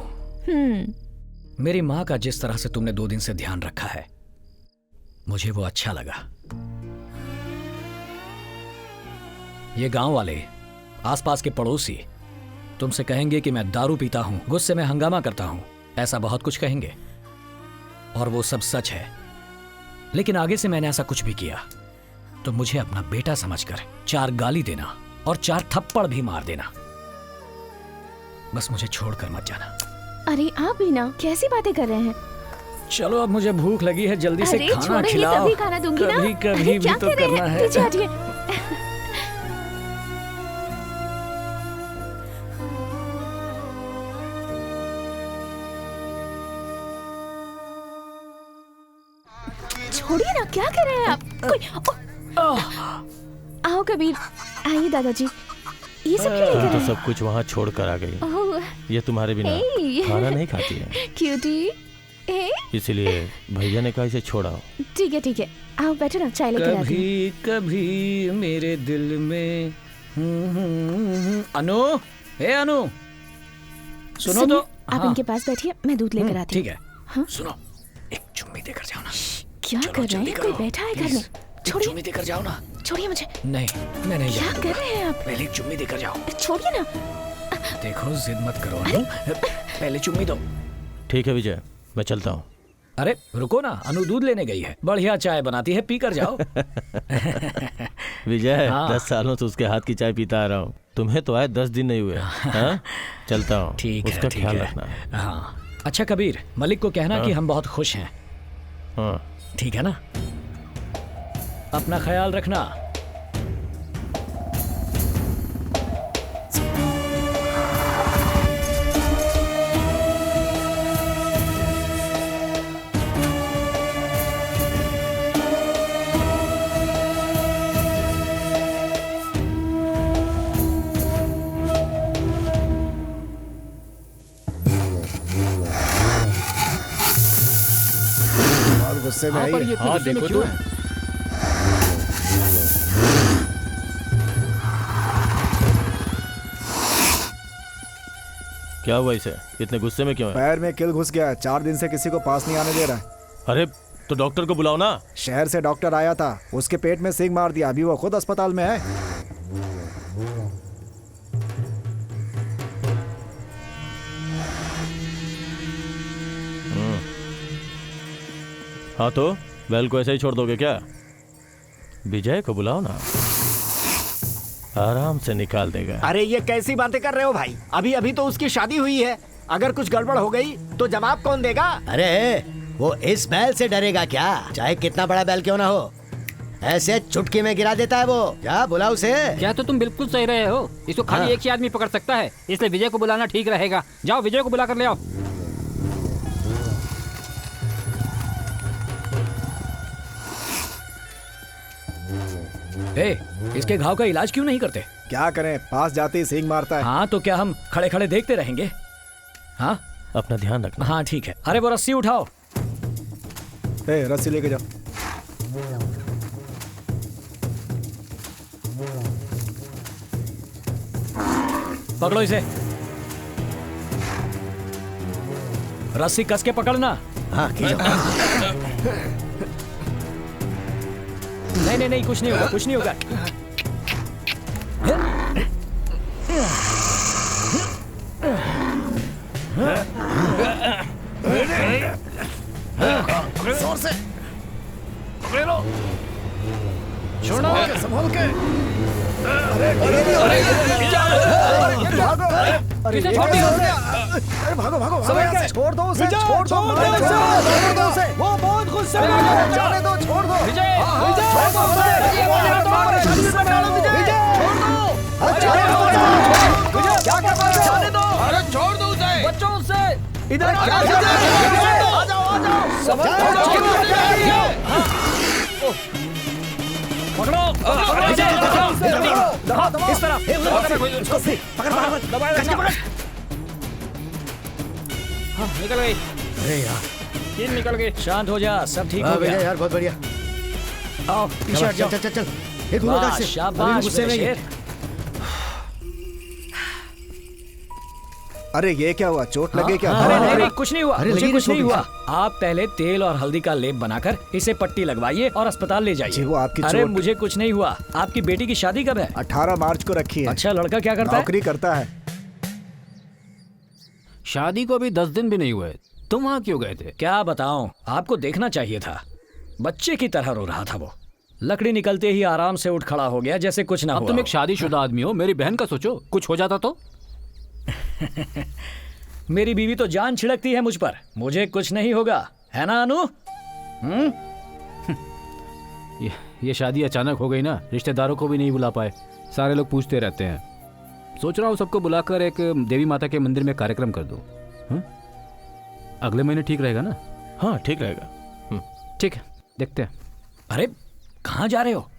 मेरी माँ का जिस तरह से तुमने 2 दिन से ध्यान रखा है, मुझे वो अच्छा लगा। ये गांव वाले, आसपास के पड़ोसी तुमसे कहेंगे कि मैं दारू पीता हूं, गुस्से में हंगामा करता हूं, ऐसा बहुत कुछ कहेंगे और वो सब सच है। लेकिन आगे से मैंने ऐसा कुछ भी किया तो मुझे अपना बेटा समझकर 4 गाली देना और 4 थप्पड़ भी मार देना। बस मुझे छोड़कर मत जाना। अरे आप भी ना, कैसी बातें कर रहे हैं? चलो अब मुझे भूख लगी है, जल्दी से अरे खाना छोड़ेंगे खिलाओ। तभी खाना दूंगी ना। कभी कभी भी क्या तो कह रहे करना हैं? है। पीछे हटिए। छोड़िए ना, क्या कर रहे हैं आप? कोई आओ कबीर, आइए दादाजी, ये सब क्यों तुम लेकर तो आए? सब कुछ वहाँ छोड़ कर आ गई। ओह, ये तुम्हारे बिना हे। खाना नहीं खाती है, क्यूटी। ए, इसलिए भैया ने कहा इसे छोड़ाओ। ठीक है, आओ बैठो ना, चाय लेकर आती हूँ। कभी कभी मेरे दिल में अनु, हे अनु, सुनो तो। आप हाँ, इनके पास बैठिए, मैं दूध लेकर आती हूँ। ठीक है। हाँ? सुनो, एक चुम्मी देकर जाओ ना। क्या चलो, कर रहे जल्दी हैं? कोई करो, बैठा है घर प्लीज। में? एक छोड़िए, चुम्मी देकर जाओ ना। छोड़िए मुझे। नहीं, मैं नहीं क्या जाऊंगा। कर रहे हैं आप? पहले एक चुम्मी देकर जाओ। छोड़िए ना। देखो, जिद मत करो अनु, पहले चुम्मी दो। ठीक है विजय, मैं चलता हूँ। अरे रुको ना, अनु दूध लेने गई है, बढ़िया चाय बनाती है, पी कर जाओ। विजय, हाँ। 10 सालों से उसके हाथ की चाय पीता आ रहा हूँ। तुम्हें तो आए 10 दिन नहीं हुए। हाँ? चलता हूँ। ठीक है, उसका ठीक ख्याल है। रखना। हाँ अच्छा कबीर, मलिक को कहना हाँ। कि हम बहुत खुश हैं। हाँ ठीक है ना, अपना ख्याल रखना। बहुत गुस्से में हाँ, है पर ये। ये इतने गुस्से में क्यों है? क्या हुआ इसे? इतने गुस्से में क्यों है? पैर में किल घुस गया है, 4 दिन से किसी को पास नहीं आने दे रहा है। अरे तो डॉक्टर को बुलाओ ना। शहर से डॉक्टर आया था, उसके पेट में सींग मार दिया, अभी वो खुद अस्पताल में है। हाँ तो बैल को ऐसे ही छोड़ दोगे क्या? विजय को बुलाओ ना, आराम से निकाल देगा। अरे ये कैसी बातें कर रहे हो भाई? अभी अभी तो उसकी शादी हुई है, अगर कुछ गड़बड़ हो गई तो जवाब कौन देगा? अरे वो इस बैल से डरेगा क्या? चाहे कितना बड़ा बैल क्यों ना हो, ऐसे चुटकी में गिरा देता है वो। जा बुला उसे। क्या तो तुम बिल्कुल सही रहे हो, इसको खाली हाँ। एक ही आदमी पकड़ सकता है, इसलिए विजय को बुलाना ठीक रहेगा। जाओ विजय को बुला कर ले आओ। इसके घाव का इलाज क्यों नहीं करते? क्या करें, पास जाते ही सींग मारता है। हाँ तो क्या हम खड़े खड़े देखते रहेंगे? हाँ अपना ध्यान रखना। हाँ ठीक है। अरे वो रस्सी उठाओ। रस्सी लेके जाओ। पकड़ो इसे, रस्सी कस के पकड़ना। हाँ नहीं नहीं कुछ नहीं होगा, कुछ नहीं होगा। जोर से पकड़ लो, छोड़ो, संभाल के। भागो भागो समझ गए? छोड़ दो उसे, विजय, छोड़ दो, छोड़ दो छोड़ उसे। दो उसे। वो बहुत गुस्से में जाने है। जाने दो, छोड़ दो। विजय, विजय, छोड़ दो उसे। क्या कर रहे हो? जाने दो। अरे छोड़ दो उसे, बच्चों से इधर क्या अरे कर रहे हो? आ जाओ आ जाओ। समझ पकड़ो, विजय, पकड़ो। इस तरफ। निकल गई। अरे यार, तीन निकल गई। शांत हो जा, सब ठीक हाँ हो भैया गया। यार, बहुत बढ़िया। आओ पीछे हट चल जाओ। चल चल चल। ये दूर वाह, हट से। शाबाश अभी गुस्से में मेरे ही है। शेर। अरे ये क्या हुआ, चोट लगे क्या? अरे नहीं नहीं कुछ नहीं हुआ, अरे मुझे लगी कुछ नहीं नहीं हुआ। आप पहले तेल और हल्दी का लेप बनाकर इसे पट्टी लगवाइए और अस्पताल ले जी, जाइए। वो आपकी अरे चोट- मुझे कुछ नहीं हुआ। आपकी बेटी की शादी कब है? 18 मार्च को रखी है। अच्छा लड़का क्या करता है? नौकरी करता है। शादी को अभी 10 दिन भी नहीं हुए, तुम वहाँ क्यों गए थे? क्या बताऊं, आपको देखना चाहिए था। बच्चे की तरह रो रहा था वो। लकड़ी निकलते ही आराम से उठ खड़ा हो गया जैसे कुछ ना अब हुआ तुम हो। एक शादीशुदा आदमी हो, मेरी बहन का सोचो, कुछ हो जाता तो। मेरी बीवी तो जान छिड़कती है मुझ पर, मुझे कुछ नहीं होगा, है ना अनु? ये शादी अचानक हो गई ना, रिश्तेदारों को भी नहीं बुला पाए, सारे लोग पूछते रहते हैं। सोच रहा हूँ सबको बुलाकर एक देवी माता के मंदिर में कार्यक्रम कर दूं। अगले महीने ठीक रहेगा ना? हाँ ठीक रहेगा। ठीक है, देखते हैं। अरे कहाँ जा रहे हो?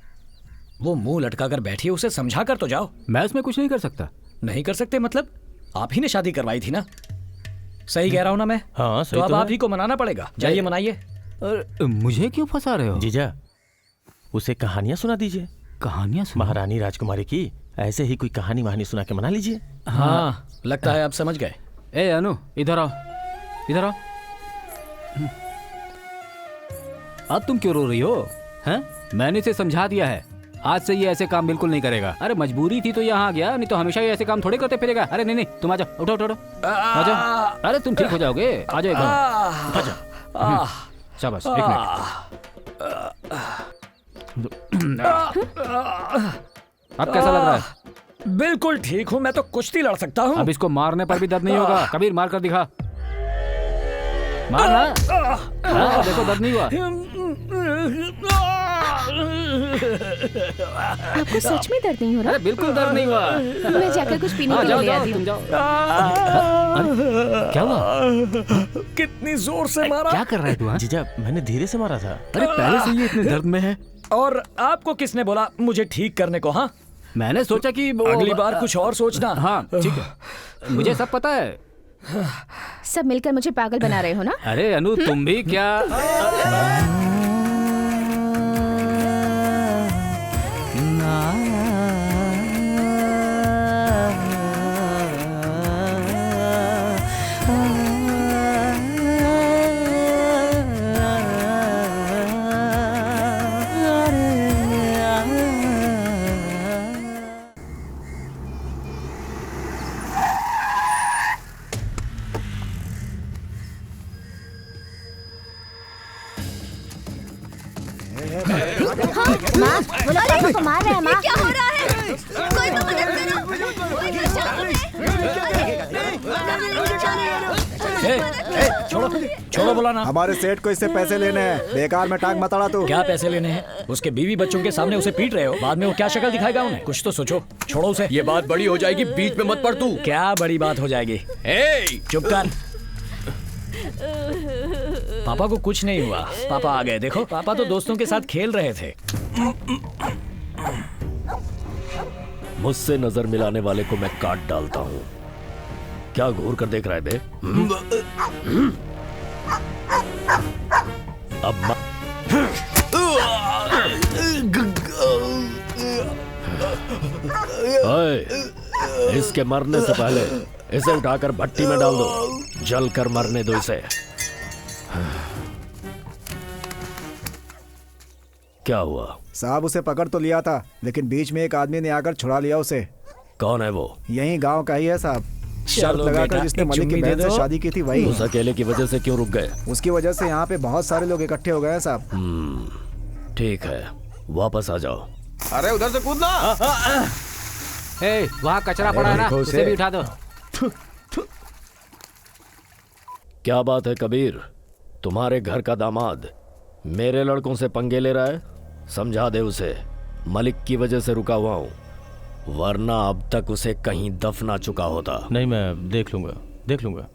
वो मुंह लटका कर बैठी है, उसे समझा कर तो जाओ। मैं उसमें कुछ नहीं कर सकता। नहीं कर सकते मतलब? आप ही ने शादी करवाई थी ना? सही कह रहा हूँ ना मैं? हाँ सही तो अब तो आप है। ही को मनाना पड़ेगा। जाइए मनाइए। और मुझे क्यों फंसा रहे हो? जीजा, उसे कहानियां सुना दीजिए। कहानियां? महारानी राजकुमारी की ऐसे ही कोई कहानी वहानी सुना के मना लीजिए। हाँ लगता है आप समझ गए। ए अनु, इधर आओ, इधर आओ। अब तुम क्यों रो रही हो? हैं? मैंने इसे समझा दिया है, आज से ये ऐसे काम बिल्कुल नहीं करेगा। अरे मजबूरी थी तो यहाँ आ गया, नहीं तो हमेशा ये ऐसे काम थोड़े करते फिरेगा। अरे नहीं नहीं, तुम आ जाओ, उठो उठो उठो, आ जाओ। अरे तुम ठीक हो जाओगे, आ जाओ एकदम। आ जाओ। शाबाश, एक मिनट। अब कैसा लग रहा है? बिल्कुल ठीक हूँ, मैं तो कुश्ती लड़ सकता हूँ। अब इसको मारने पर भी दर्द नहीं होगा। कबीर मार कर दिखा। मारना। हाँ, देखो दर्द नहीं हुआ। आपको सच में दर्द नहीं हो रहा? अरे बिल्कुल दर्द नहीं हुआ। मैं जाकर कुछ पीने के लिए ले आती हूँ। क्या हुआ? कितनी जोर से मारा? क्या कर रहा है तू? जीजा मैंने धीरे से मारा था। अरे पहले से ही इतने दर्द में है। और आपको किसने बोला मुझे ठीक करने को? हाँ, मैंने सोचा कि अगली बार कुछ और सोचना। हाँ ठीक है, मुझे सब पता है। सब मिलकर मुझे पागल बना रहे हो ना? अरे अनु तुम भी क्या? माँ, वो लोग पापा को मार रहे हैं माँ। क्या हो रहा है? कोई तो मदद करो। कोई बचाओ हमें। छोड़ो छोड़ो, बोला ना। हमारे सेठ को इससे पैसे लेने हैं, बेकार में टांग मत अड़ा तू। क्या पैसे लेने हैं? उसके बीवी बच्चों के सामने उसे पीट रहे हो, बाद में वो क्या शक्ल दिखाएगा उन्हें? कुछ तो सोचो। छोड़ो उसे। ये बात बड़ी हो जाएगी, बीच में मत पड़ तू। क्या बड़ी बात हो जाएगी? चुप कर। पापा को कुछ नहीं हुआ। पापा आ गए, देखो। पापा तो दोस्तों के साथ खेल रहे थे। मुझसे नजर मिलाने वाले को मैं काट डालता हूँ। क्या घूर कर देख रहा है बे? अब इसके मरने से पहले इसे उठाकर भट्टी में डाल दो, जल कर मरने दो इसे। क्या हुआ? साहब उसे पकड़ तो लिया था, लेकिन बीच में एक आदमी ने आकर छुड़ा लिया उसे। कौन है वो? यही गांव का ही है साहब। शर्त चलो लगाकर बेटा, जिसने एक मलिक की चुम्मी दे बहन से दो। शादी की थी वही। उस अकेले की वजह से क्यों रुक गए? उसकी वजह से यहाँ पे बहुत सारे लोग इकट्ठे हो गए हैं साहब। ठीक है, वापस आ जाओ। अरे उधर से कूदना। वहाँ कचरा पड़ा है ना, उसे भी उठा दो। क्या बात है कबीर? तुम्हारे घर का दामाद मेरे लड़कों से पंगे ले रहा है? समझा दे उसे, मलिक की वजह से रुका हुआ हूं, वरना अब तक उसे कहीं दफना चुका होता। नहीं, मैं देख लूंगा, देख लूंगा।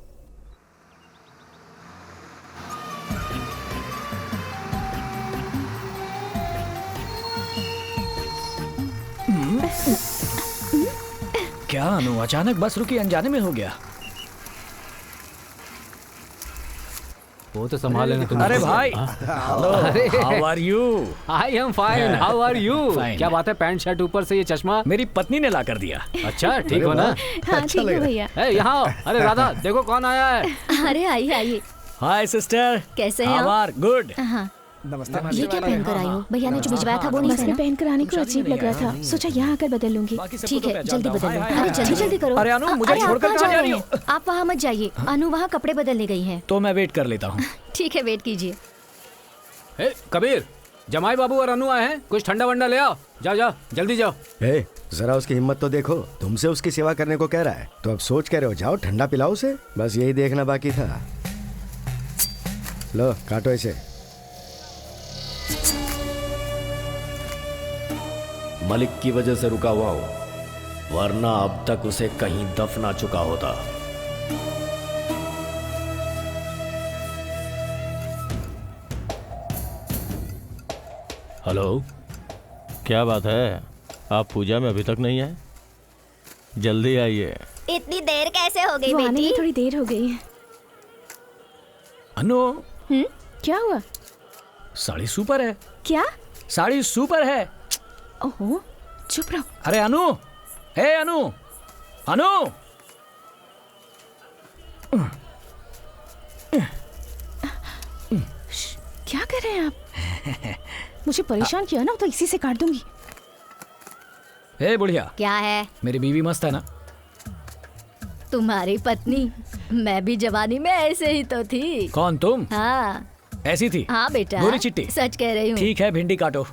क्या अनु, अचानक बस रुकी, अनजाने में हो गया। वो तो संभाल लेना तुम। अरे भाई, how are you? I am fine, how are you? क्या बात है, पैंट शर्ट ऊपर से ये चश्मा मेरी पत्नी ने ला कर दिया। अच्छा ठीक हो ना? हाँ ठीक है भैया। यहाँ आओ। अरे राधा देखो कौन आया है। अरे आइए आइए। हाय सिस्टर, कैसे हैं हाउ आप? Are good. हाँ। नमस्ते। ये क्या पहन कर आई हो? भैया ने जो भिजवाया था वो नहीं बस में पहना? पहन कर आने को अजीब लग रहा था, सोचा यहाँ आकर बदल लूंगी। ठीक है, जल्दी बदल लो। हाय, हाय, अरे जल्दी जल्दी करो। अरे अनु, मुझे अरे, आप छोड़कर कहाँ कहाँ जा रहे रही हैं? आप वहाँ मत जाइए, अनु वहाँ कपड़े बदलने गई हैं। तो मैं वेट कर लेता हूँ। ठीक है, वेट कीजिए। कबीर, जमाई बाबू और अनु आए हैं, कुछ ठंडा वंडा ले आओ। जाओ जाओ, जल्दी जाओ। जरा उसकी हिम्मत तो देखो, तुमसे उसकी सेवा करने को कह रहा है तो अब सोच कर रहे हो, जाओ ठंडा पिलाओ उसे। बस यही देखना बाकी था। लो काटो इसे। मलिक की वजह से रुका हुआ हूं, वरना अब तक उसे कहीं दफना चुका होता। हेलो, क्या बात है? आप पूजा में अभी तक नहीं आए? जल्दी आइए। इतनी देर कैसे हो गई वो आने में बेटी? थोड़ी देर हो गई है। अनु, क्या हुआ? साड़ी सुपर है। क्या? साड़ी सुपर है। ओहो, चुप रहो। अरे अनु, हे अनु, अनु। क्या कर रहे हैं आप? मुझे परेशान किया ना तो इसी से काट दूंगी। हे बुढ़िया, क्या है? मेरी बीवी मस्त है ना? तुम्हारी पत्नी? मैं भी जवानी में ऐसे ही तो थी। कौन तुम? हाँ। ऐसी थी? हाँ बेटा, गोरी चिट्टी। सच कह रही हूँ। ठीक है, भिंडी काटो।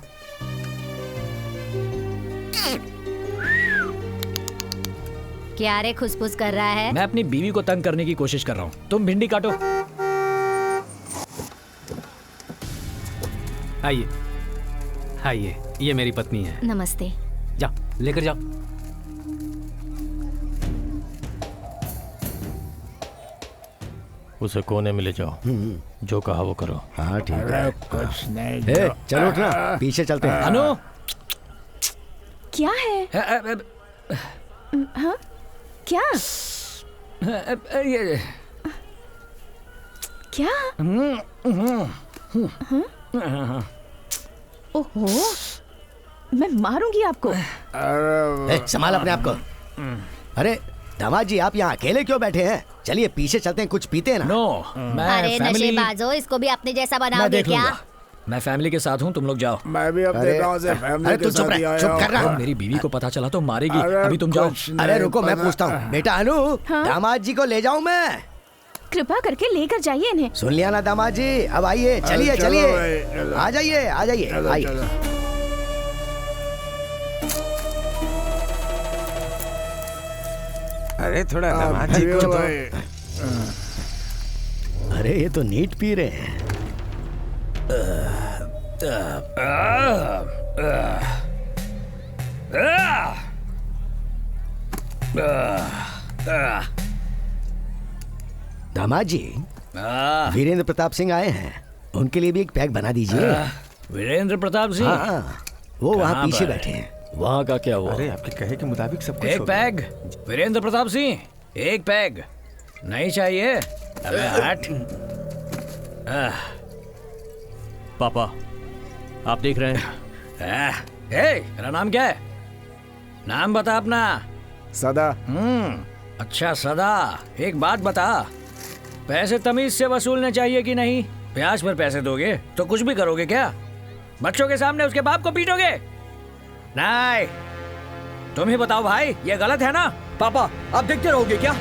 क्या रे खुसफुस कर रहा है? मैं अपनी बीवी को तंग करने की कोशिश कर रहा हूँ। तुम भिंडी काटो। आइए आइए, ये मेरी पत्नी है। नमस्ते। जाओ लेकर जाओ। उसे कोने में ले जाओ, जो कहा वो करो। हाँ ठीक है। कुछ नहीं। चलो उठना, पीछे चलते हैं। अनु, क्या है? हाँ क्या? ये क्या? ओहो, मैं मारूंगी आपको। संभाल अपने आप को। अरे दामाद जी, आप यहाँ अकेले क्यों बैठे हैं? चलिए पीछे चलते हैं, कुछ पीते हैं ना। नो, अरे नशेबाजो, इसको भी अपने जैसा बनाओगे क्या? मैं फैमिली के साथ हूँ, तुम लोग जाओ। मैं भी अपने गांव से फैमिली के साथ ही आया चुप कर रहा हूँ। मेरी बीवी को पता चला तो मारेगी। अभी तुम जाओ। अरे रुको, मैं पूछता हूँ। बेटा अनु, दामाद जी को ले जाऊँ मैं? कृपा करके लेकर जाइए इन्हें। सुन लिया ना दामाद जी, अब आइए, चलिए चलिए, आ जाइए आ जाइए, आइए। अरे थोड़ा दामाद जी को तो। अरे ये तो नीट पी रहे हैं। दामाद जी, वीरेंद्र प्रताप सिंह आए हैं, उनके लिए भी एक पैक बना दीजिए। वीरेंद्र प्रताप सिंह? हाँ, वो वहाँ पीछे बैठे हैं। वहाँ का क्या हुआ? अरे आपके कहे के मुताबिक सब कुछ एक हो गया। पैग। वीरेंद्र प्रताप सिंह, एक पैग नहीं चाहिए? अबे हट। पापा, आप देख रहे हैं? तेरा नाम क्या है? नाम बता अपना। सदा। अच्छा सदा, एक बात बता, पैसे तमीज से वसूलने चाहिए कि नहीं? ब्याज पर पैसे दोगे तो कुछ भी करोगे क्या? बच्चों के सामने उसके बाप को पीटोगे? नहीं, तुम ही बताओ भाई, ये गलत है ना? पापा, आप देखते रहोगे क्या?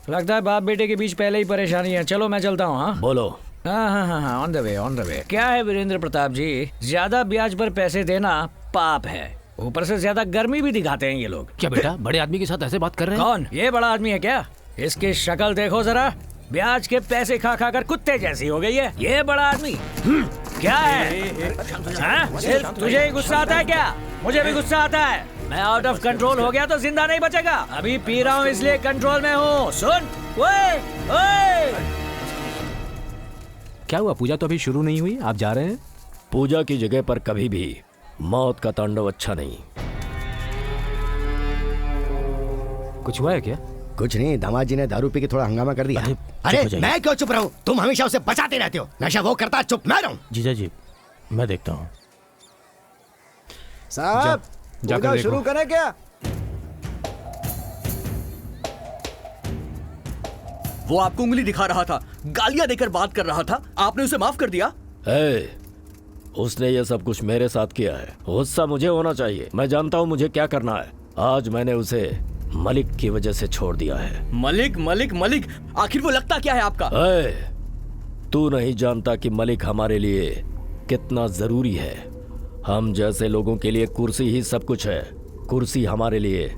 लगता है बाप बेटे के बीच पहले ही परेशानी है। चलो मैं चलता हूँ। हाँ बोलो। हाँ, on the way on the way. क्या है वीरेंद्र प्रताप जी, ज्यादा ब्याज पर पैसे देना पाप है, ऊपर से ज्यादा गर्मी भी दिखाते हैं ये लोग। क्या बेटा, बड़े आदमी के साथ ऐसे बात कर रहे हैं? कौन? ये बड़ा आदमी है क्या? इसकी शक्ल देखो जरा, ब्याज के पैसे खा खा कर कुत्ते जैसी हो गई है। ये बड़ा आदमी क्या है? हाँ? सिर्फ तुझे ही गुस्सा आता है क्या? मुझे भी गुस्सा आता है। मैं आउट ऑफ कंट्रोल हो गया तो जिंदा नहीं बचेगा। अभी पी रहा हूँ इसलिए कंट्रोल में हूँ। सुन, ओए ओए। क्या हुआ? पूजा तो अभी शुरू नहीं हुई, आप जा रहे हैं? पूजा की जगह पर कभी भी मौत का तांडव अच्छा नहीं। कुछ हुआ है क्या? कुछ नहीं, दामाद जी ने दारू पी के थोड़ा हंगामा कर दिया। अरे मैं क्यों चुप रहूं? तुम हमेशा उसे बचाते रहते हो। नशा वो करता है, चुप मैं रहूं। जीजा जी, मैं देखता हूँ। साहब, पूजा शुरू करें क्या? वो आपको उंगली दिखा रहा था, गालियां देकर बात कर रहा था, आपने उसे माफ कर दिया? उसने ये सब कुछ मेरे साथ किया है, गुस्सा मुझे होना चाहिए। मैं जानता हूँ मुझे क्या करना है। आज मैंने उसे मलिक की वजह से छोड़ दिया है। मलिक मलिक मलिक, आखिर वो लगता क्या है आपका? तू नहीं जानता कि मलिक हमारे लिए कितना जरूरी है। हम जैसे लोगों के लिए कुर्सी ही सब कुछ है। कुर्सी हमारे लिए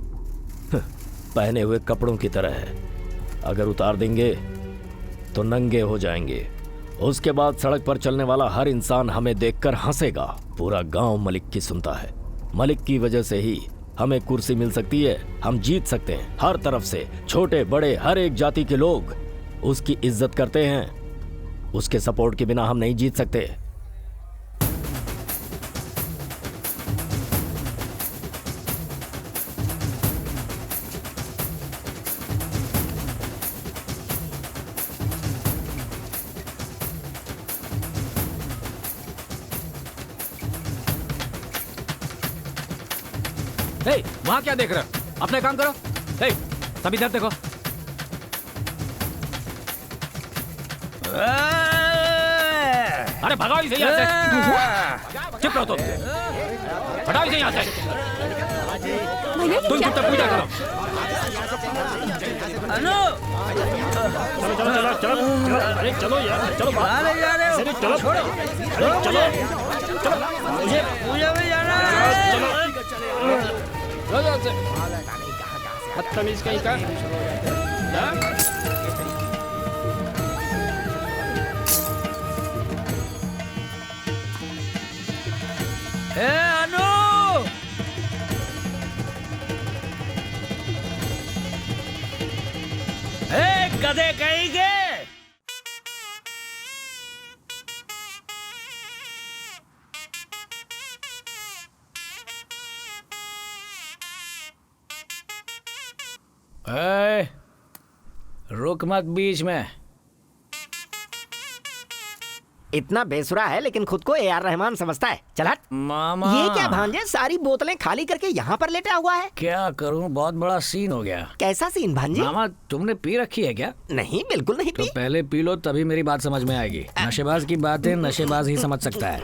पहने हुए कपड़ों की तरह है, अगर उतार देंगे तो नंगे हो जाएंगे। उसके बाद सड़क पर चलने वाला हर इंसान हमें देखकर हंसेगा। पूरा गांव मलिक की सुनता है। मलिक की वजह से ही हमें कुर्सी मिल सकती है, हम जीत सकते हैं। हर तरफ से छोटे बड़े हर एक जाति के लोग उसकी इज्जत करते हैं। उसके सपोर्ट के बिना हम नहीं जीत सकते। वहाँ क्या देख रहे हो? अपने काम करो। सब इधर देखो। अरे भगाओ इसे यहाँ से। चुप रहो तुम। हटाओ इसे यहाँ से। तुम चुपचाप पूजा करो। अनु चलो चलो चलो चलो अरे चलो यार चलो कहाँ ले जा रहे हो? अरे चलो छोड़ो चलो मुझे पूजा में जाना है। बदतमीज कहीं का। ए अनु ए गधे कहीं के ए, रुक मत बीच में। इतना बेसुरा है लेकिन खुद को ए आर रहमान समझता है। चल हट। मामा ये क्या भांजे, सारी बोतलें खाली करके यहाँ पर लेटा हुआ है? क्या करूं, बहुत बड़ा सीन हो गया। कैसा सीन भांजे? मामा तुमने पी रखी है क्या? नहीं, बिल्कुल नहीं तो पी। पहले पी लो तभी मेरी बात समझ में आएगी। नशेबाज की बातें नशेबाज ही समझ सकता है।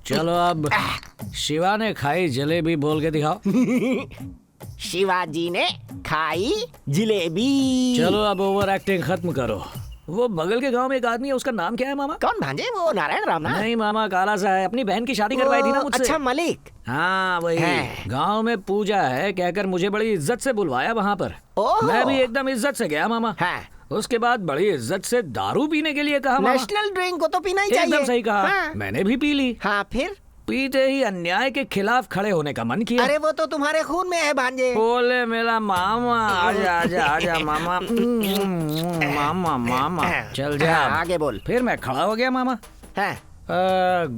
चलो अब शिवा ने खाई जलेबी बोल के दिखाओ। शिवाजी ने खाई जलेबी। चलो अब ओवर एक्टिंग खत्म करो। वो बगल के गांव में एक आदमी है, उसका नाम क्या है मामा? कौन भांजे? वो नारायण राम ना? नहीं मामा, काला सा है, अपनी बहन की शादी करवाई थी ना मुझसे। अच्छा मलिक। हाँ वही। गांव में पूजा है कहकर मुझे बड़ी इज्जत से बुलवाया वहाँ पर। मैं भी एकदम इज्जत से गया मामा। उसके बाद बड़ी इज्जत से दारू पीने के लिए कहा। नेशनल ड्रिंक को तो पीना ही चाहिए। एकदम सही कहा। हाँ। मैंने भी पी ली। हाँ फिर? पीते ही अन्याय के खिलाफ खड़े होने का मन किया। अरे वो तो तुम्हारे खून में है भांजे। बोले मेरा मामा आजा आजा आजा मामा। मामा मामा चल जा। आगे बोल। फिर मैं खड़ा हो गया मामा।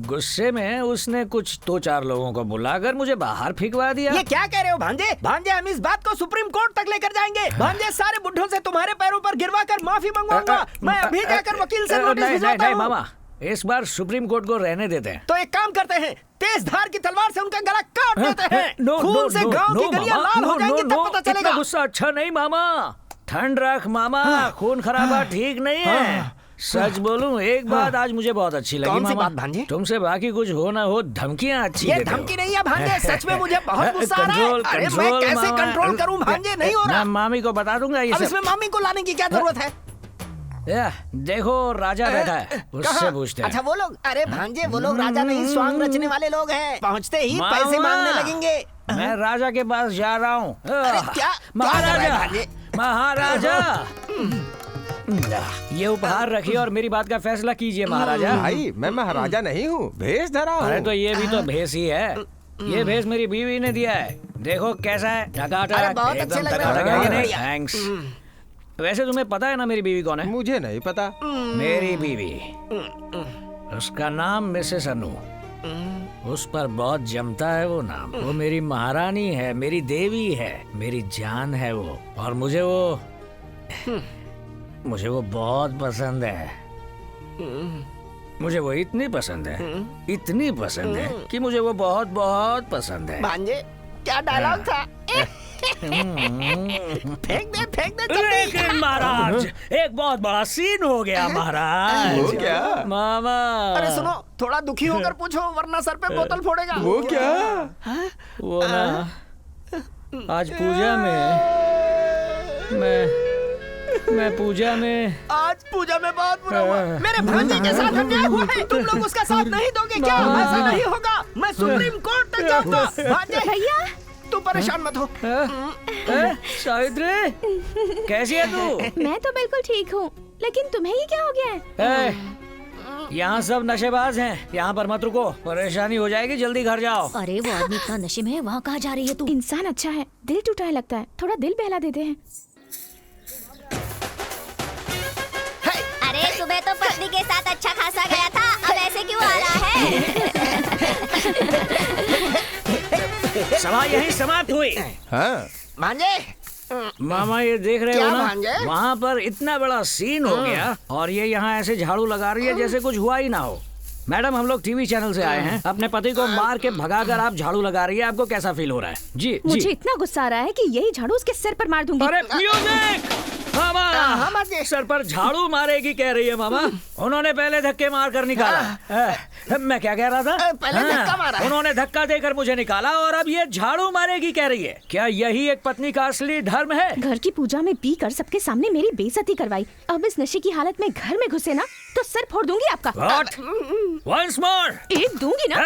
गुस्से में उसने कुछ 2-4 लोगों को बुलाकर मुझे बाहर फेंकवा दिया। ये क्या कह रहे हो भांजे? भांजे हम इस बात को सुप्रीम कोर्ट तक लेकर जाएंगे। भांजे सारे बुढ़ों से तुम्हारे पैरों पर गिरवा कर माफी मंगवाऊंगा। मैं अभी जाकर वकील से नोटिस भिजवाता हूं। मामा इस बार सुप्रीम कोर्ट को रहने देते हैं। तो एक काम करते हैं, तेज धार की तलवार से उनका गला काट देते हैं। खून से गांव की गलियां लाल हो जाएंगी, तब पता चलेगा। इतना गुस्सा अच्छा नहीं मामा, ठंड रख मामा। खून खराबा ठीक नहीं है। सच बोलूं एक बात आज मुझे बहुत अच्छी लगी कौन सी मामा। बात भांजे? तुमसे बाकी कुछ हो ना हो धमकियां अच्छी ये देते हो। धमकी नहीं है भांजे, सच में मुझे बहुत गुस्सा आ रहा है। अरे मैं कैसे कंट्रोल करूं भांजे, नहीं हो रहा। मैं मामी को बता दूंगा ये अब सब। इसमें मामी को लाने की क्या जरूरत है? देखो राजा बैठा है, उससे पूछते हैं। अच्छा वो लोग? अरे भांजे वो लोग राजा नहीं, स्वांग रचने वाले लोग हैं। पहुंचते ही पैसे मांगने लगेंगे। मैं राजा के पास जा रहा हूँ। क्या महाराजा, महाराजा ये उपहार रखिए और मेरी बात का फैसला कीजिए महाराजा। भाई मैं महाराजा नहीं हूँ, भेष धरा हूँ। अरे तो ये भी तो भेष ही है। ये भेष मेरी बीवी ने दिया है, देखो कैसा है। बहुत अच्छे लग रहे हैं। थैंक्स। वैसे तुम्हें पता है ना मेरी बीवी कौन है? मुझे नहीं पता। मेरी बीवी, उसका नाम मिसेस अनु। उस पर बहुत जमता है वो नाम। वो मेरी महारानी है, मेरी देवी है, मेरी जान है वो। और मुझे वो बहुत पसंद है। मुझे वो इतनी पसंद है कि मुझे वो बहुत बहुत पसंद है। भांजे क्या डायलॉग था? फेंक दे लेकिन महाराज एक बहुत बड़ा सीन हो गया महाराज। वो क्या? मामा अरे सुनो, थोड़ा दुखी होकर पूछो वरना सर पे बोतल फोड़ेगा। वो क्या? वो ना आज पूजा में मैं पूजा में आज पूजा में बहुत बुरा हुआ। मेरे भांजे के साथ अन्याय हुआ है, तुम लोग उसका साथ नहीं दोगे क्या? ऐसा नहीं होगा, मैं सुप्रीम कोर्ट तक जाऊंगा। भांजे भैया तू परेशान मत हो। सावित्री कैसी है तू? मैं तो बिल्कुल ठीक हूँ, लेकिन तुम्हें ये क्या हो गया है? यहाँ सब नशेबाज हैं, यहाँ पर मत रुको, परेशानी हो जाएगी, जल्दी घर जाओ। अरे वो आदमी इतना नशे में है, वहाँ कहाँ जा रही है तू? इंसान अच्छा है, दिल टूटा है लगता है, थोड़ा दिल बहला देते हैं। अरे सुबह तो पत्नी के साथ अच्छा खासा गया था, अब ऐसे क्यों आ रहा है? सभा यहीं समाप्त हुई। हाँ भांजे मामा ये देख रहे क्या हो ना, भांजे? वहाँ पर इतना बड़ा सीन हो गया और ये यहाँ ऐसे झाड़ू लगा रही है जैसे कुछ हुआ ही ना हो। मैडम हम लोग टीवी चैनल से आए हैं, अपने पति को मार के भगाकर आप झाड़ू लगा रही है, आपको कैसा फील हो रहा है? जी मुझे इतना गुस्सा आ रहा है कि यही झाड़ू उसके सिर पर मार दूंगी। अरे म्यूजिक! मामा सर पर झाड़ू मारेगी कह रही है मामा। उन्होंने पहले धक्के मार कर निकाला। मैं क्या कह रहा था? पहले धक्का मारा है। उन्होंने धक्का देकर मुझे निकाला और अब ये झाड़ू मारेगी कह रही है। क्या यही एक पत्नी का असली धर्म है? घर की पूजा में पी कर सबके सामने मेरी बेइज्जती करवाई। अब इस नशे की हालत में घर में घुसे ना तो सर फोड़ दूंगी आपका। What? Once more. एक दूंगी ना।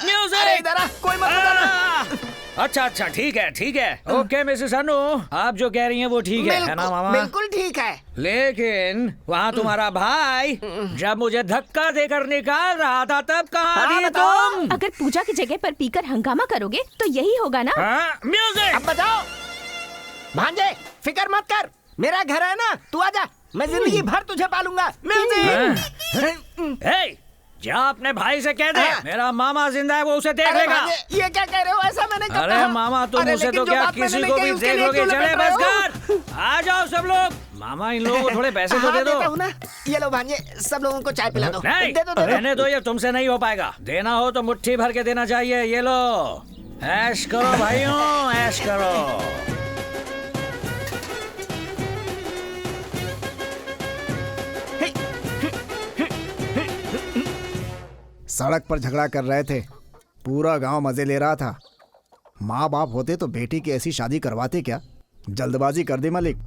म्यूजिक। अरे इधर आ, कोई मत बताना। अच्छा अच्छा ठीक है। ओके मिसेस अनु, आप जो कह रही हैं वो ठीक है ना मामा? बिल्कुल ठीक है। लेकिन वहाँ तुम्हारा भाई जब मुझे धक्का देकर निकाल रहा था तब कहाँ थी तुम? अगर पूजा की जगह पर पीकर हंगामा करोगे तो यही होगा ना। म्यूजिक। अब बताओ भांजे, फिक्र मत कर, मेरा घर है ना, तू आजा, मैं जिंदगी भर तुझे पालूंगा। म्यूजिक। जा अपने भाई से कह दे मेरा मामा जिंदा है, वो उसे देख लेगा। ये क्या कह रहे हो? ऐसा मैंने कब अरे कहा? मामा तुम अरे उसे लेकिन तो जो क्या बात मैंने किसी नहीं को कही, भी उसके देख लिए लोगे। क्यों चले लपट बस रहे हो? कर, आ जाओ सब लोग। मामा इन लोगों को थोड़े पैसे तो दे दो। देता हूँ ना। ये लो भांजे, सब लोगों को चाय पिला दो। नहीं दे दो। रहने दो, ये तुमसे नहीं हो पाएगा। देना हो तो मुट्ठी भर के देना चाहिए। ये लो, ऐश करो भाइयों, ऐश करो। सड़क पर झगड़ा कर रहे थे, पूरा गांव मजे ले रहा था। माँ बाप होते तो बेटी की ऐसी शादी करवाते क्या? जल्दबाजी कर दी मालिक।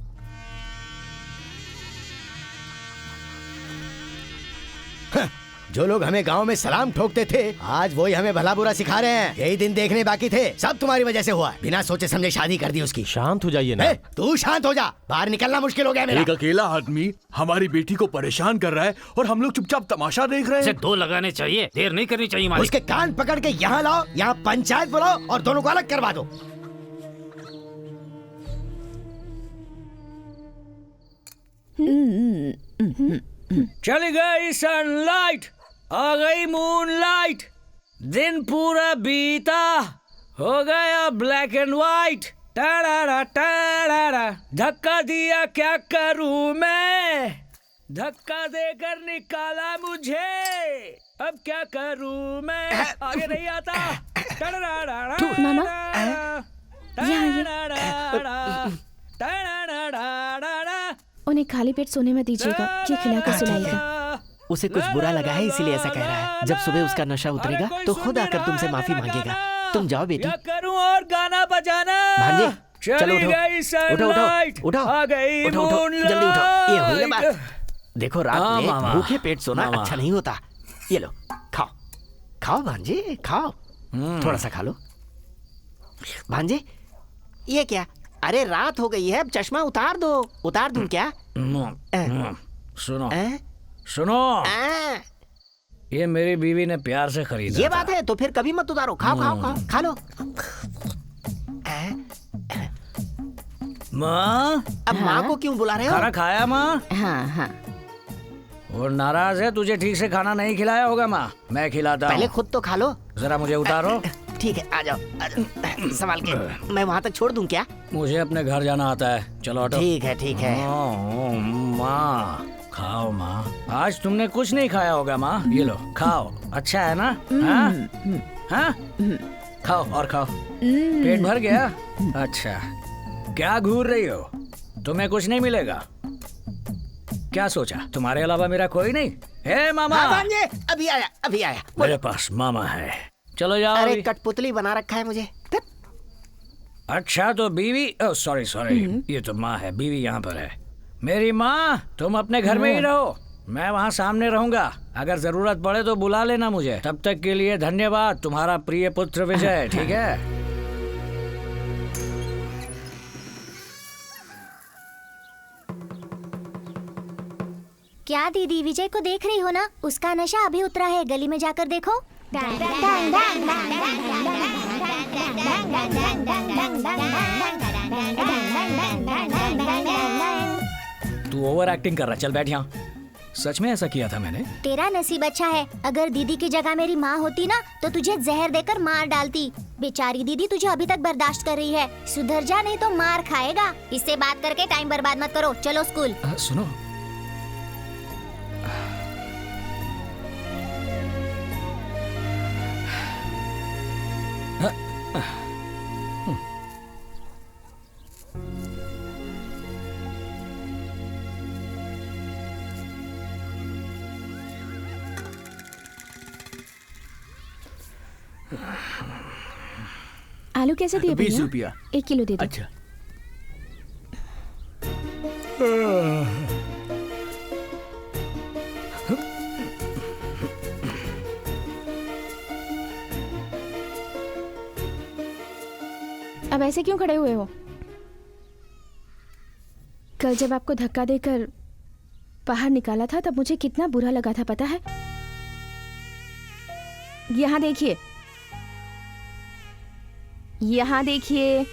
जो लोग हमें गांव में सलाम ठोकते थे आज वही हमें भला बुरा सिखा रहे हैं। यही दिन देखने बाकी थे, सब तुम्हारी वजह से हुआ। बिना सोचे समझे शादी कर दी उसकी। शांत हो जाइए ना। तू शांत हो जा, बाहर निकलना मुश्किल हो गया मेरा। एक अकेला आदमी हमारी बेटी को परेशान कर रहा है और हम लोग चुपचाप तमाशा देख रहे हैं। इसे 2 लगाने चाहिए, देर नहीं करनी चाहिए मालिक। उसके कान पकड़ के यहाँ लाओ, यहाँ पंचायत बुलाओ और दोनों को अलग करवा दो। चली गई सनलाइट, आ गई मूनलाइट, दिन पूरा बीता हो गया black and white. Ta-da ta-da, धक्का दिया क्या करूं मैं, धक्का देकर निकाला मुझे, अब क्या करूं मैं, आगे नहीं आता। उन्हें खाली पेट सोने में दीजिएगा, ये खिलाकर सुलाइएगा। उसे कुछ बुरा लगा है इसीलिए ऐसा कह रहा है। जब सुबह उसका नशा उतरेगा तो खुद आकर तुमसे माफी मांगेगा। तुम जाओ बेटी। क्या करूं और गाना बजाना। भांजे चलो चली उठो गई सनलाइट, उठो आ गई उठो जल्दी उठो। ये हुई ना मूनलाइट। बात। देखो रात हाँ, में मामा। भूखे पेट सोना मामा। अच्छा नहीं होता। ये लो खाओ, खाओ भांजे खाओ, थोड़ा सा खा लो। भांजे ये क्या? अरे रात हो गई है, अब चश्मा उतार दो। उतार दूं क्या? सुनो सुनो, ये मेरी बीवी ने प्यार से खरीदा। ये बात है तो फिर कभी मत उतारो। खाओ खाओ खाओ, खा लो। माँ, अब माँ को क्यों बुला रहे हो? खाना खाया माँ? हाँ हाँ। वो नाराज है, तुझे ठीक से खाना नहीं खिलाया होगा माँ, मैं खिलाता पहले हूँ। खुद तो खा लो। जरा मुझे उतारो। ठीक है आ जाओ संभाल के। मैं वहाँ तक छोड़ दूं क्या? मुझे अपने घर जाना आता है। चलो हटो। ठीक है ठीक है। माँ खाओ माँ, आज तुमने कुछ नहीं खाया होगा माँ, ये लो खाओ। अच्छा है ना? हाँ? खाओ और खाओ, पेट भर गया? अच्छा, क्या घूर रही हो? तुम्हें कुछ नहीं मिलेगा? क्या सोचा तुम्हारे अलावा मेरा कोई नहीं? हे मामा। हाँ भांजे, अभी आया अभी आया। मेरे पास मामा है, चलो जाओ। अरे अभी। कठपुतली बना रखा है मुझे। अच्छा तो बीवी, सॉरी सॉरी, ये तो माँ है, बीवी यहाँ पर है। मेरी माँ, तुम अपने घर में ही रहो, मैं वहाँ सामने रहूंगा। अगर जरूरत पड़े तो बुला लेना मुझे। तब तक के लिए धन्यवाद, तुम्हारा प्रिय पुत्र विजय। ठीक है? क्या दीदी विजय को देख रही हो ना? उसका नशा अभी उतरा है, गली में जाकर देखो। तू ओवर एक्टिंग कर रहा, चल बैठ यहाँ। सच में ऐसा किया था मैंने? तेरा नसीब अच्छा है, अगर दीदी की जगह मेरी माँ होती ना तो तुझे जहर देकर मार डालती। बेचारी दीदी तुझे अभी तक बर्दाश्त कर रही है, सुधर जा नहीं तो मार खाएगा। इससे बात करके टाइम बर्बाद मत करो, चलो स्कूल। सुनो, आलू कैसे दिए 20 भैया? रुपया। 1 किलो दे दो। अच्छा। अब ऐसे क्यों खड़े हुए हो? कल जब आपको धक्का देकर बाहर निकाला था तब मुझे कितना बुरा लगा था पता है? यहाँ देखिए, यहाँ देखिए।